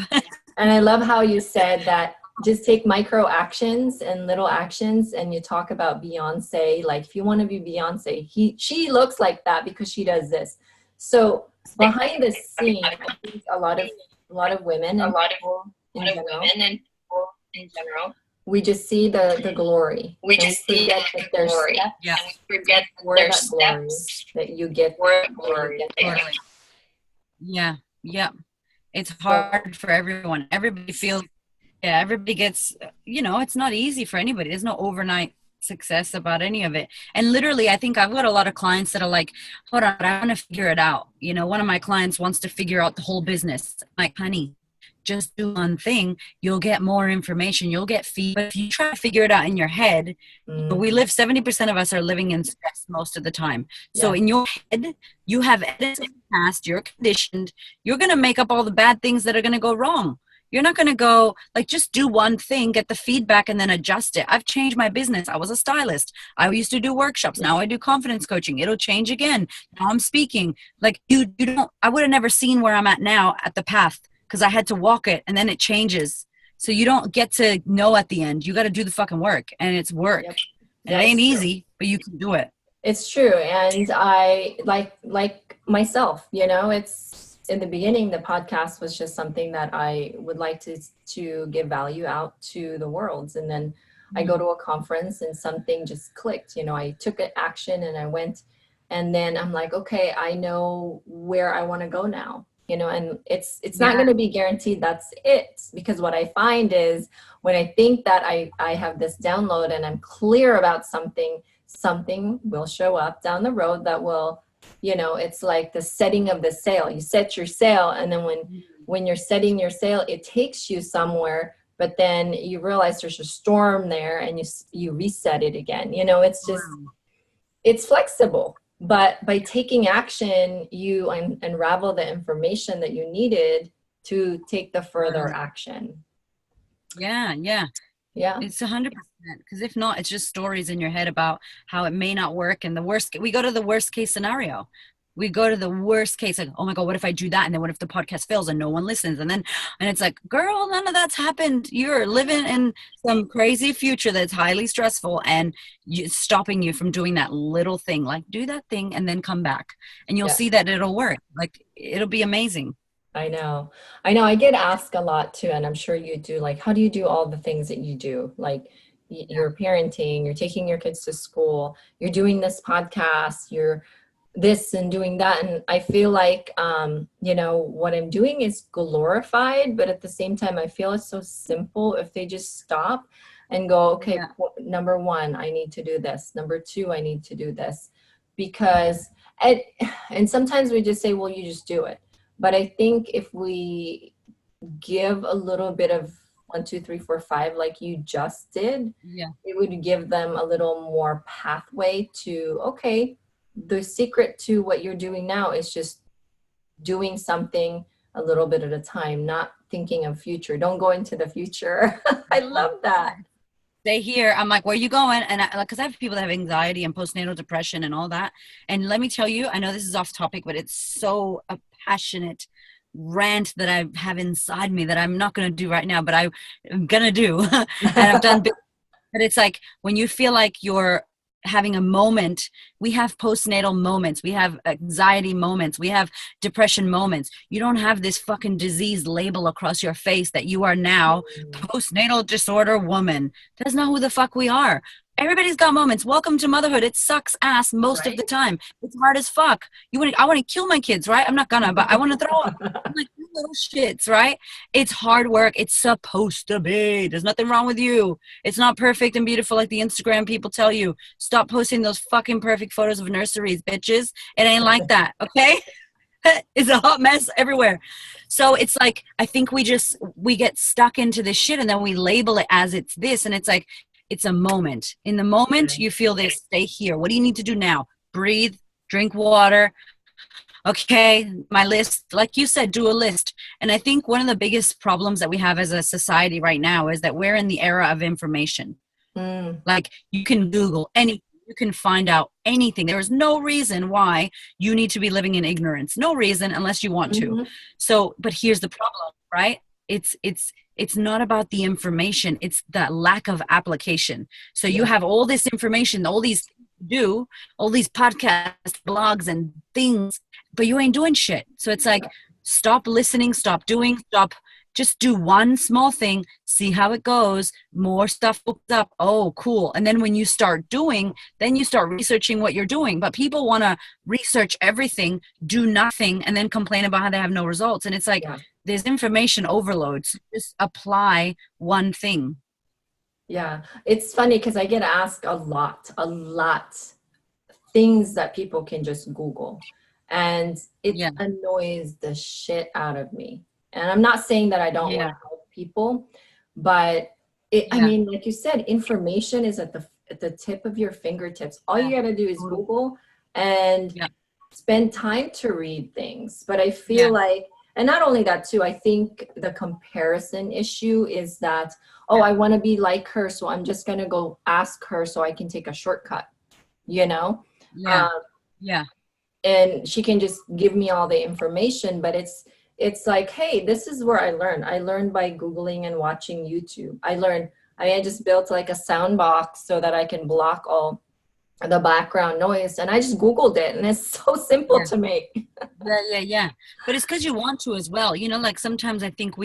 And I love how you said that just take micro actions and little actions. And you talk about Beyonce, like, if you want to be Beyonce, she looks like that because she does this. So behind the scene, I think a lot of women and people in general, we just see the glory. We just see the glory. Yeah. And we forget their steps that you get. Glory. Yeah. Yeah. It's hard for everyone. Everybody feels. Yeah, everybody gets, it's not easy for anybody. There's no overnight success about any of it. And literally, I think I've got a lot of clients that are like, hold on, I want to figure it out. One of my clients wants to figure out the whole business. I'm like, honey, just do one thing. You'll get more information. You'll get feedback. If you try to figure it out in your head, we live, 70% of us are living in stress most of the time. So in your head, you have edits in the past, you're conditioned, you're going to make up all the bad things that are going to go wrong. You're not going to go like, just do one thing, get the feedback, and then adjust it. I've changed my business. I was a stylist. I used to do workshops. Now I do confidence coaching. It'll change again. Now I'm speaking. Like you don't, I would have never seen where I'm at now at the path, because I had to walk it, and then it changes. So you don't get to know at the end. You got to do the fucking work, and it's work. Yep. It ain't easy, but you can do it. It's true. And I like myself, you know, it's in the beginning, the podcast was just something that I would like to give value out to the world. And then I go to a conference and something just clicked, you know, I took an action and I went, and then I'm like, okay, I know where I want to go now, you know, and it's not going to be guaranteed that's it, because what I find is when I think that I have this download and I'm clear about something will show up down the road that will, you know, it's like the setting of the sail. You set your sail, and then when you're setting your sail, it takes you somewhere, but then you realize there's a storm there, and you reset it again. You know, it's just, it's flexible. But by taking action, you unravel the information that you needed to take the further action. Yeah. It's 100%. Because if not, it's just stories in your head about how it may not work. And we go to the worst case scenario. We go to the worst case, like, oh my God, what if I do that? And then what if the podcast fails and no one listens? And it's like, girl, none of that's happened. You're living in some crazy future that's highly stressful and stopping you from doing that little thing. Like, do that thing and then come back, and you'll see that it'll work. Like, it'll be amazing. I know. I get asked a lot too, and I'm sure you do. Like, how do you do all the things that you do? Like, you're parenting, you're taking your kids to school, you're doing this podcast, you're this and doing that. And I feel like, you know, what I'm doing is glorified, but at the same time, I feel it's so simple if they just stop and go, okay, number one, I need to do this. Number two, I need to do this. Because, and sometimes we just say, well, you just do it. But I think if we give a little bit of 1, 2, 3, 4, 5, like you just did, it would give them a little more pathway to, okay, the secret to what you're doing now is just doing something a little bit at a time, not thinking of future. Don't go into the future. I love that. Stay here. I'm like, where are you going? And because I have people that have anxiety and postnatal depression and all that. And let me tell you, I know this is off topic, but it's so a passionate rant that I have inside me that I'm not going to do right now, but I'm going to do. And I've done, but it's like when you feel like you're having a moment, we have postnatal moments, we have anxiety moments, we have depression moments. You don't have this fucking disease label across your face that you are now postnatal disorder woman. That's not who the fuck we are. Everybody's got moments. Welcome to motherhood. It sucks ass most of the time. It's hard as fuck. I want to kill my kids, right? I'm not gonna, but I want to throw up. I'm like, you little shits, right? It's hard work. It's supposed to be. There's nothing wrong with you. It's not perfect and beautiful like the Instagram people tell you. Stop posting those fucking perfect photos of nurseries, bitches. It ain't like that, okay? It's a hot mess everywhere. So it's like, I think we get stuck into this shit, and then we label it as it's this, and it's like, it's a moment. In the moment, you feel this, stay here. What do you need to do now? Breathe, drink water. Okay, my list, like you said, do a list. And I think one of the biggest problems that we have as a society right now is that we're in the era of information. Like, you can Google anything. You can find out anything. There is no reason why you need to be living in ignorance. No reason unless you want to. So, but here's the problem, right? It's not about the information. It's the lack of application. So you have all this information, all these all these podcasts, blogs and things, but you ain't doing shit. So it's like, stop listening, stop doing, just do one small thing, see how it goes, more stuff pops up. Oh, cool. And then when you start doing, then you start researching what you're doing. But people want to research everything, do nothing, and then complain about how they have no results. And it's like, there's information overload. So just apply one thing. Yeah. It's funny because I get asked a lot things that people can just Google, and it annoys the shit out of me. And I'm not saying that I don't want to help people, but I mean, like you said, information is at the tip of your fingertips. All you got to do is Google and spend time to read things. But I feel like And not only that too, I think the comparison issue is that, oh, I want to be like her, so I'm just going to go ask her so I can take a shortcut, you know? Yeah. Yeah. And she can just give me all the information, but it's like, hey, this is where I learned by Googling and watching YouTube. I just built like a sound box so that I can block all the background noise, and I just Googled it, and it's so simple to make. Yeah. But it's because you want to as well. You know, like sometimes I think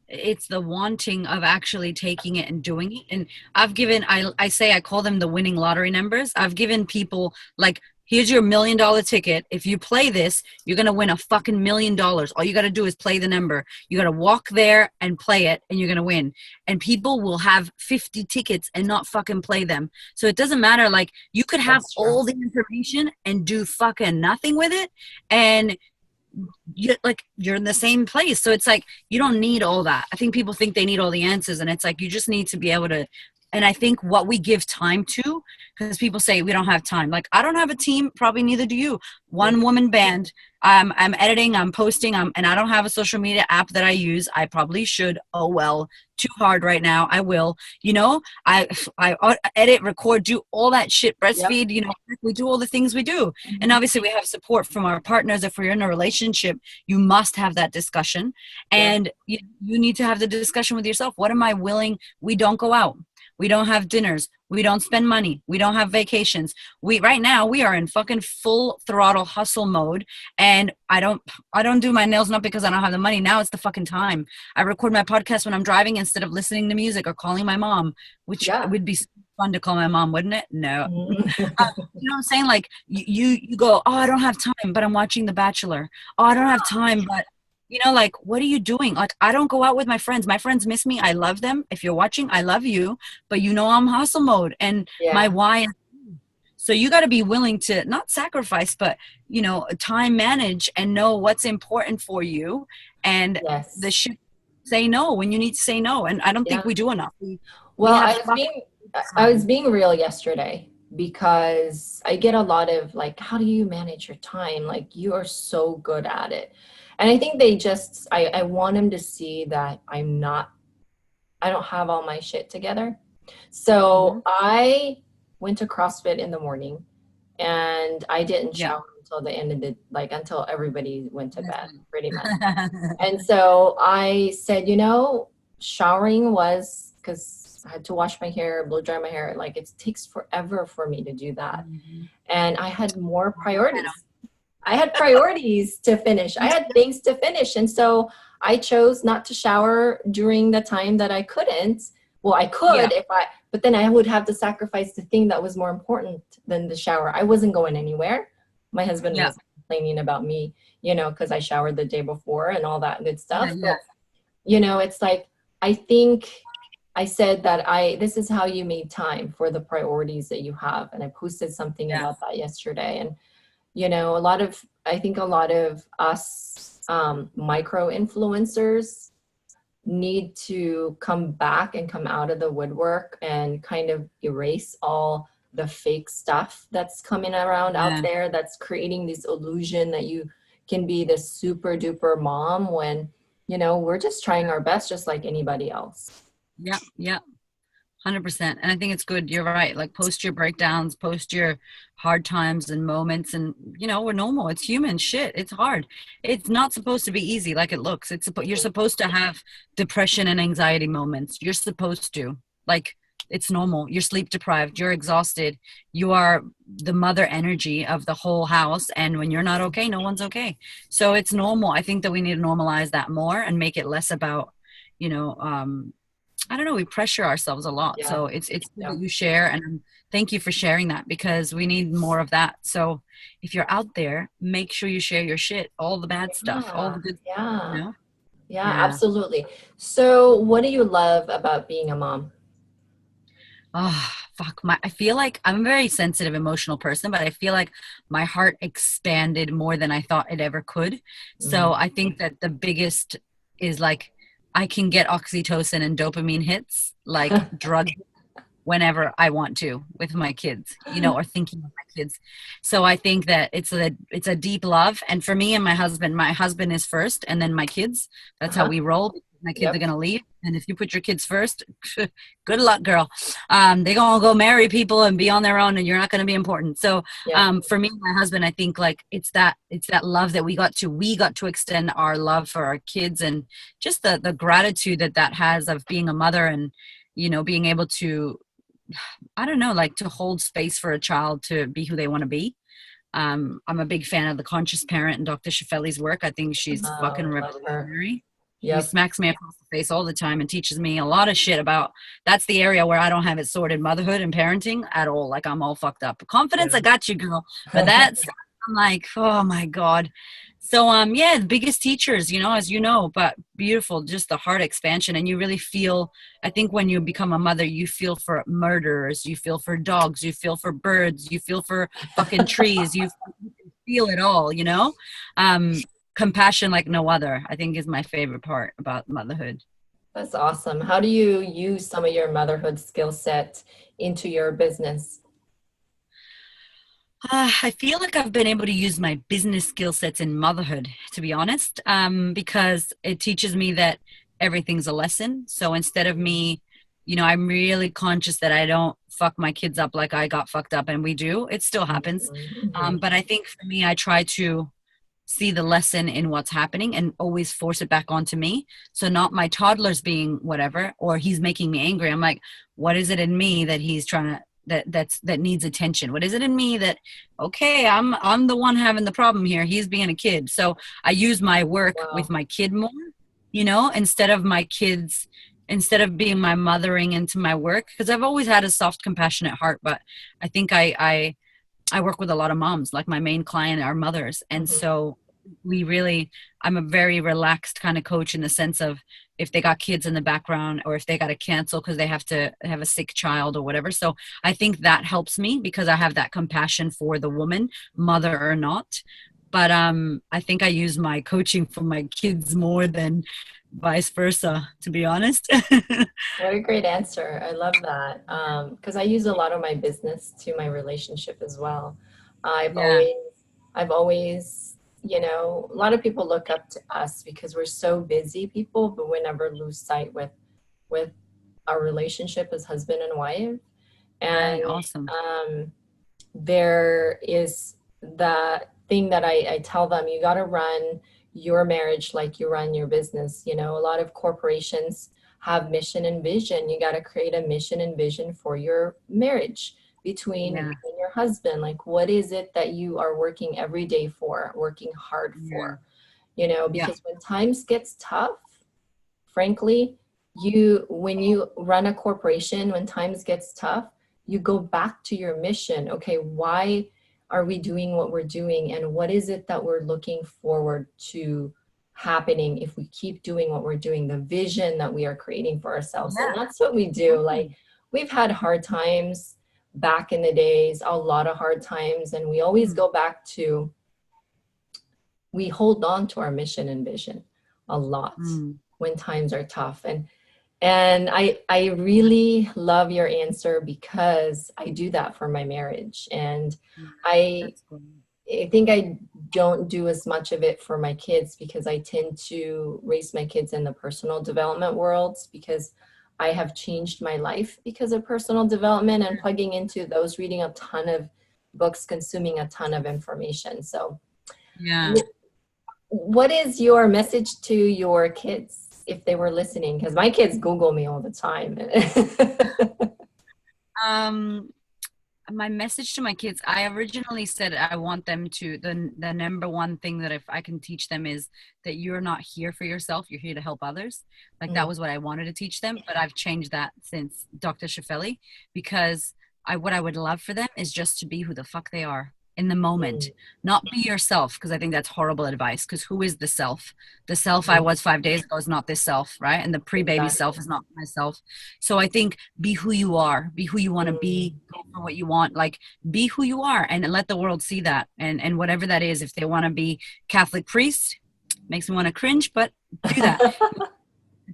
it's the wanting of actually taking it and doing it. And I call them the winning lottery numbers. I've given people like, here's your $1 million ticket. If you play this, you're going to win a fucking $1 million. All you got to do is play the number. You got to walk there and play it, and you're going to win. And people will have 50 tickets and not fucking play them. So it doesn't matter. Like, you could have all the information and do fucking nothing with it. And you're in the same place. So it's like, you don't need all that. I think people think they need all the answers, and it's like, you just need to be able to. And I think what we give time to, because people say we don't have time. Like, I don't have a team, probably neither do you. One woman band. I'm editing, I'm posting, and I don't have a social media app that I use. I probably should. Oh well, too hard right now. I will. You know, I edit, record, do all that shit, breastfeed. You know, we do all the things we do, and obviously we have support from our partners. If we're in a relationship, you must have that discussion, and you need to have the discussion with yourself. What am I willing? We don't go out. We don't have dinners. We don't spend money. We don't have vacations. Right now we are in fucking full throttle hustle mode. And I don't do my nails, not because I don't have the money. Now it's the fucking time. I record my podcast when I'm driving instead of listening to music or calling my mom, which would be fun to call my mom, wouldn't it? No. You know what I'm saying? Like you go, oh, I don't have time, but I'm watching The Bachelor. Oh, I don't have time, but you know, like, what are you doing? Like, I don't go out with my friends. My friends miss me. I love them. If you're watching, I love you. But you know, I'm hustle mode, and my why. So you got to be willing to not sacrifice, but, you know, time manage and know what's important for you. And say no when you need to say no. And I don't think we do enough. I was being real yesterday, because I get a lot of like, how do you manage your time? Like, you are so good at it. And I think I want them to see that I don't have all my shit together. So I went to CrossFit in the morning, and I didn't shower until the end of until everybody went to bed, pretty much. And so I said, you know, showering was, because I had to wash my hair, blow dry my hair. Like, it takes forever for me to do that. And I had more priorities. I had priorities to finish. I had things to finish. And so I chose not to shower during the time that I couldn't. Well, I could but then I would have to sacrifice the thing that was more important than the shower. I wasn't going anywhere. My husband was complaining about me, you know, because I showered the day before and all that good stuff. But, you know, it's like, I think I said that this is how you made time for the priorities that you have. And I posted something about that yesterday. And, you know, I think a lot of us micro influencers need to come back and come out of the woodwork and kind of erase all the fake stuff that's coming around out there, that's creating this illusion that you can be this super duper mom, when, you know, we're just trying our best just like anybody else. 100%. And I think it's good. You're right. Like, post your breakdowns, post your hard times and moments. And, you know, we're normal. It's human shit. It's hard. It's not supposed to be easy like it looks. You're supposed to have depression and anxiety moments. You're supposed to. Like, it's normal. You're sleep deprived. You're exhausted. You are the mother energy of the whole house. And when you're not okay, no one's okay. So it's normal. I think that we need to normalize that more and make it less about, you know, I don't know, we pressure ourselves a lot. So it's good that you share, and thank you for sharing that, because we need more of that. So if you're out there, make sure you share your shit, all the bad stuff, all the good stuff, you know? Absolutely. So what do you love about being a mom? Oh, fuck. I feel like I'm a very sensitive, emotional person, but I feel like my heart expanded more than I thought it ever could. So I think that the biggest is like, I can get oxytocin and dopamine hits like drugs whenever I want to with my kids, you know, or thinking of my kids. So I think that it's a deep love. And for me and my husband is first and then my kids. That's how Uh-huh. we roll. My kids are Yep. going to leave. And if you put your kids first, good luck, girl. They're going to go marry people and be on their own and you're not going to be important. So Yep. for me and my husband, I think like it's that love that we got to extend our love for our kids, and just the gratitude that has of being a mother, and, you know, being able to, I don't know, like to hold space for a child to be who they want to be. I'm a big fan of the conscious parent and Dr. Shefeli's work. I think she's fucking Oh, love her. revolutionary. She Yep. smacks me across the face all the time and teaches me a lot of shit about, that's the area where I don't have it sorted, motherhood and parenting at all. Like I'm all fucked up. Confidence, I got you, girl. But that's, I'm like, oh my God. So yeah, the biggest teachers, you know, as you know, but beautiful, just the heart expansion. And you really feel, I think when you become a mother, you feel for murderers, you feel for dogs, you feel for birds, you feel for fucking trees, you feel it all, you know? Compassion like no other, I think, is my favorite part about motherhood. That's awesome. How do you use some of your motherhood skill set into your business? I feel like I've been able to use my business skill sets in motherhood, to be honest, because it teaches me that everything's a lesson. So instead of me, you know, I'm really conscious that I don't fuck my kids up like I got fucked up, and we do. It still happens. Mhm. But I think for me, I try to see the lesson in what's happening and always force it back onto me. So not my toddler's being whatever, or he's making me angry. I'm like, what is it in me that he's trying to, that needs attention? What is it in me that, okay, I'm the one having the problem here. He's being a kid. So I use my work with Wow. my kid more, you know, instead of being my mothering into my work, because I've always had a soft, compassionate heart. But I think I work with a lot of moms. Like my main client are mothers. And Mhm. so I'm a very relaxed kind of coach, in the sense of if they got kids in the background, or if they got to cancel because they have to have a sick child or whatever. So I think that helps me because I have that compassion for the woman, mother or not. But I think I use my coaching for my kids more than vice versa, to be honest. What a great answer. I love that. Because I use a lot of my business to my relationship as well. I've Yeah. always, I've always, a lot of people look up to us because we're so busy people, but we never lose sight with our relationship as husband and wife. And Right. Awesome. there is that thing that I tell them, you got to run your marriage like you run your business. A lot of corporations have mission and vision. You got to create a mission and vision for your marriage between you Yeah. and your husband. Like, what is it that you are working every day for, working hard Yeah. for? Yeah. Because when times gets tough, frankly, when you run a corporation, when times gets tough, you go back to your mission. Okay, why are we doing what we're doing, and what is it that we're looking forward to happening if we keep doing what we're doing, the vision that we are creating for ourselves? And Yeah. that's what we do. Like, we've had hard times back in the days, a lot of hard times, and we always Mm. go back to, we hold on to our mission and vision a lot Mm. when times are tough. And I really love your answer because I do that for my marriage. And Mm. I That's cool. I think I don't do as much of it for my kids because I tend to raise my kids in the personal development worlds, because I have changed my life because of personal development and plugging into those, reading a ton of books, consuming a ton of information. So Yeah. what is your message to your kids if they were listening? Because my kids Google me all the time. Um, my message to my kids, I originally said I want them to, the number one thing that if I can teach them is that you're not here for yourself, you're here to help others. Like that Mm, was what I wanted to teach them, but I've changed that since Dr. Shefeli, because what I would love for them is just to be who the fuck they are in the moment, mm, not be yourself, because I think that's horrible advice. Because who is the self? The self I mhm. was 5 days ago is not this self, right? And the pre-baby Exactly. self is not myself. So I think be who you are, be who you want to Mm. be, go for what you want, like be who you are and let the world see that. And whatever that is, if they want to be Catholic priest, makes me want to cringe, but do that.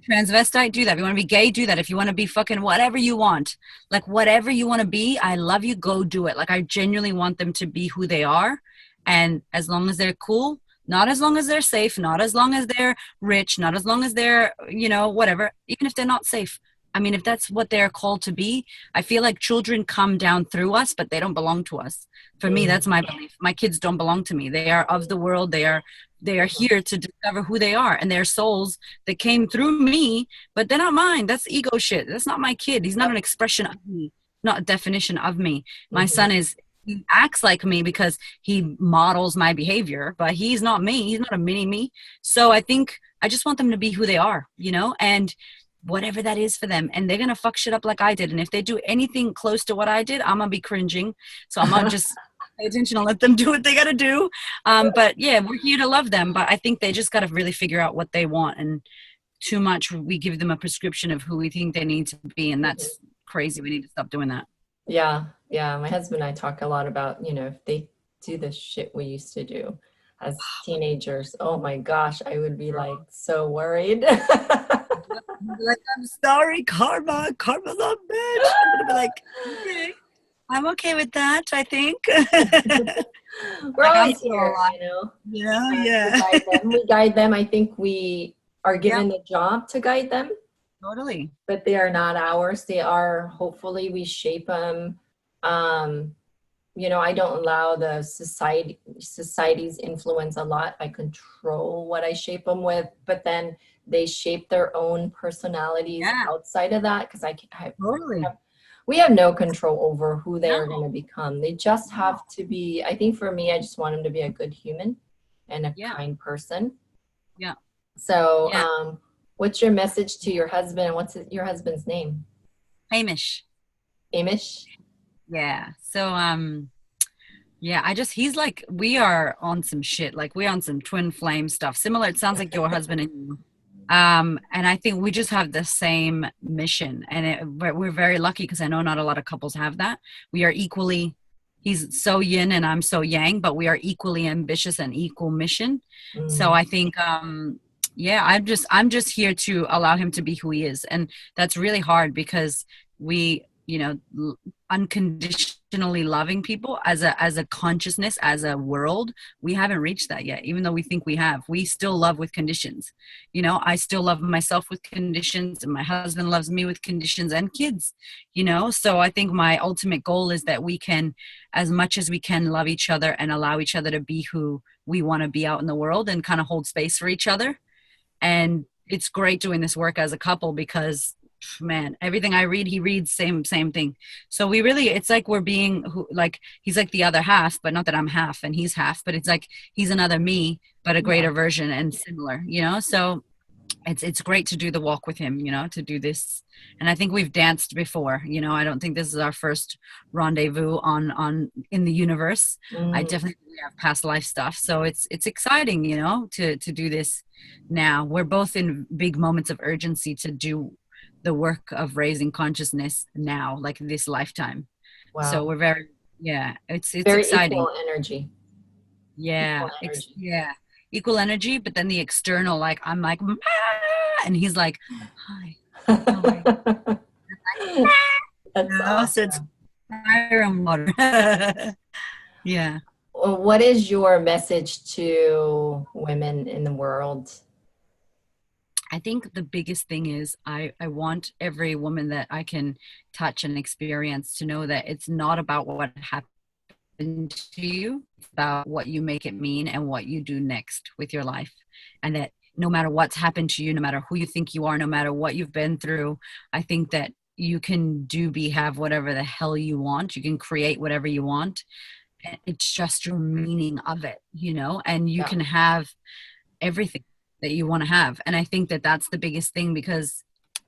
Transvestite, do that. If you want to be gay, do that. If you want to be fucking whatever you want, like whatever you want to be, I love you, go do it. Like I genuinely want them to be who they are. And as long as they're cool, not as long as they're safe, not as long as they're rich, not as long as they're, you know, whatever, even if they're not safe. I mean, if that's what they're called to be, I feel like children come down through us, but they don't belong to us. For me, that's my belief. My kids don't belong to me. They are of the world. They are here to discover who they are, and they're souls that came through me, but they're not mine. That's ego shit. That's not my kid. He's not an expression of me, not a definition of me. My son he acts like me because he models my behavior, but he's not me. He's not a mini me. So I think I just want them to be who they are, you know, and whatever that is for them. And they're going to fuck shit up like I did. And if they do anything close to what I did, I'm going to be cringing. So I'm going to just pay attention and let them do what they got to do. But yeah, we're here to love them. But I think they just got to really figure out what they want. And too much, we give them a prescription of who we think they need to be. And that's crazy. We need to stop doing that. Yeah. Yeah. My husband and I talk a lot about, you know, if they do the shit we used to do as teenagers, oh my gosh, I would be like so worried. Like, I'm sorry, karma's a bitch. I'm gonna be like, okay, I'm okay with that, I think. We're like, always here, you know. Yeah. We guide them. I think we are given the job to guide them. Totally. But they are not ours. They are, hopefully we shape them. You know, I don't allow the society's influence a lot. I control what I shape them with, but then they shape their own personalities outside of that, because we have no control over who they are going to become. They just have to be, I think for me, I just want them to be a good human and a kind person. Yeah. So what's your message to your husband, and what's your husband's name? Hamish. Yeah. So, he's like, we are on some shit. Like we're on some twin flame stuff. Similar. It sounds like your husband and you. And I think we just have the same mission, and we're very lucky because I know not a lot of couples have that. We are equally, he's so yin and I'm so yang, but we are equally ambitious and equal mission. So I think, I'm just here to allow him to be who he is. And that's really hard because we, you know, unconditionally loving people as a consciousness, as a world, we haven't reached that yet. Even though we think we have, we still love with conditions. You know, I still love myself with conditions, and my husband loves me with conditions, and kids, you know. So I think my ultimate goal is that we can, as much as we can, love each other and allow each other to be who we want to be out in the world, and kind of hold space for each other. And it's great doing this work as a couple because, man, everything I read, he reads same thing. So we really, it's like we're being like, he's like the other half, but not that I'm half and he's half, but it's like he's another me, but a greater version and similar, you know. So it's great to do the walk with him, you know, to do this. And I think we've danced before, you know. I don't think this is our first rendezvous on in the universe. I definitely have past life stuff, so it's exciting, you know, to do this now. We're both in big moments of urgency to do the work of raising consciousness now, like this lifetime. Wow. So we're very, it's very exciting. Equal energy. Equal energy, but then the external, like I'm like, and he's like, hi. That's awesome. So it's fire and water. Yeah. Well, what is your message to women in the world? I think the biggest thing is I want every woman that I can touch and experience to know that it's not about what happened to you. It's about what you make it mean and what you do next with your life. And that no matter what's happened to you, no matter who you think you are, no matter what you've been through, I think that you can have whatever the hell you want. You can create whatever you want. It's just your meaning of it, you know, and you can have everything that you want to have. And I think that that's the biggest thing, because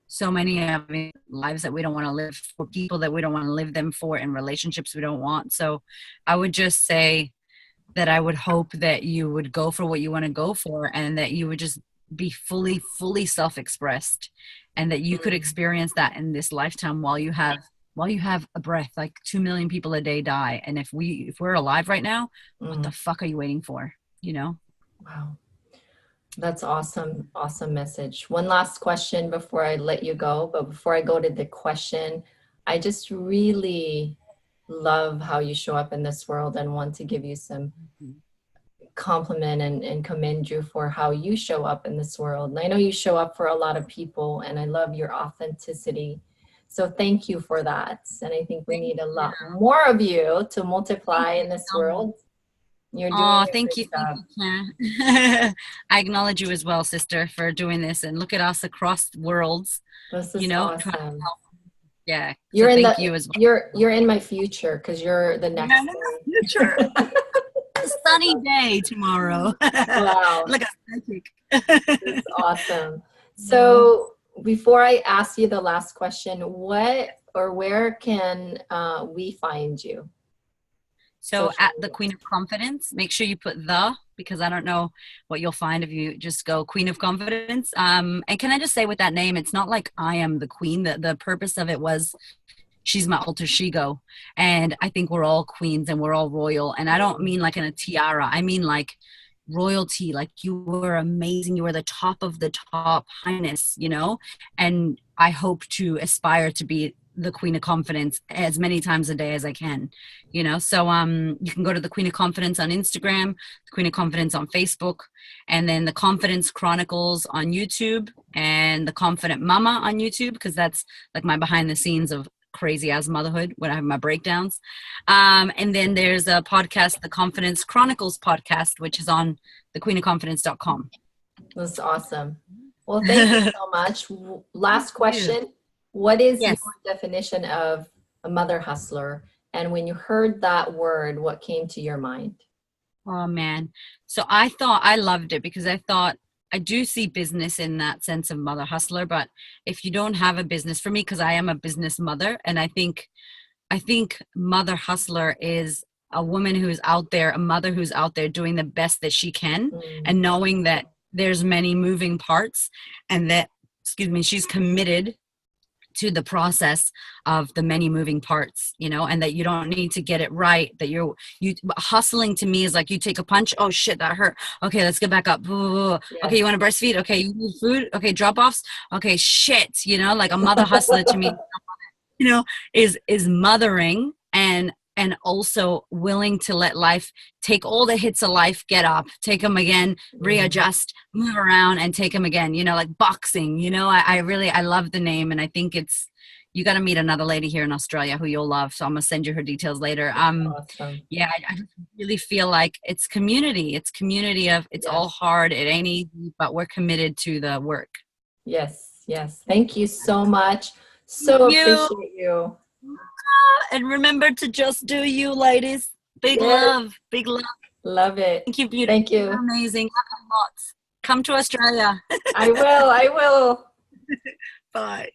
so many lives that we don't want to live for, people that we don't want to live them for, in relationships we don't want. So I would just say that I would hope that you would go for what you want to go for, and that you would just be fully self-expressed, and that you could experience that in this lifetime while you have a breath. Like 2 million people a day die. And if we're alive right now, what the fuck are you waiting for? You know? Wow. That's awesome. Awesome message. One last question before I let you go. But before I go to the question, I just really love how you show up in this world and want to give you some compliment and commend you for how you show up in this world. And I know you show up for a lot of people, and I love your authenticity. So thank you for that. And I think we need a lot more of you to multiply in this world. You're doing Oh, a thank great you, job. Claire. I acknowledge you as well, sister, for doing this. And look at us across worlds, This you is know, trying to awesome. help. Yeah. You're So in thank the you as well. you're in my future because you're the next Yeah, in the future. thing. A sunny day tomorrow. Wow, Look at psychic. this is awesome. So before I ask you the last question, what or where can we find you? So Social at the media. Queen of Confidence, make sure you put the, because I don't know what you'll find if you just go Queen of Confidence. And can I just say with that name, it's not like I am the queen. The purpose of it was she's my alter ego. And I think we're all queens and we're all royal. And I don't mean like in a tiara. I mean like royalty, like you were amazing. You were the top of the top highness, you know? And I hope to aspire to be the Queen of Confidence as many times a day as I can, you know? So you can go to the Queen of Confidence on Instagram, the Queen of Confidence on Facebook, and then the Confidence Chronicles on YouTube, and the Confident Mama on YouTube, because that's like my behind the scenes of crazy ass motherhood when I have my breakdowns. And then there's a podcast, the Confidence Chronicles podcast, which is on thequeenofconfidence.com. That's awesome. Well, thank you so much. Last question. What is your Yes. definition of a mother hustler? And when you heard that word, what came to your mind? Oh man. So I thought I loved it because I thought I do see business in that sense of mother hustler, but if you don't have a business, for me, because I am a business mother, and I think mother hustler is a woman who's out there, a mother who's out there doing the best that she can, and knowing that there's many moving parts, and that, excuse me, she's committed to the process of the many moving parts, you know, and that you don't need to get it right, that you hustling to me is like you take a punch, oh shit, that hurt, okay, let's get back up. Yes. Okay, you want to breastfeed, okay, you need food, okay, drop offs, okay, shit, you know, like a mother hustler to me, you know, is mothering, and also willing to let life take all the hits of life, get up, take them again, readjust, move around, and take them again, you know, like boxing, you know. I love the name, and I think you got to meet another lady here in Australia who you'll love, so I'm gonna send you her details later. Awesome. Yeah, I just really feel like it's community of it's all hard, it ain't easy, but we're committed to the work. Yes, yes. Thank you so much. So appreciate you. And remember to just do you, ladies. Big love. Big love. Love it. Thank you, beautiful. Thank you. You're amazing. Love you lots. Come to Australia. I will. I will. Bye.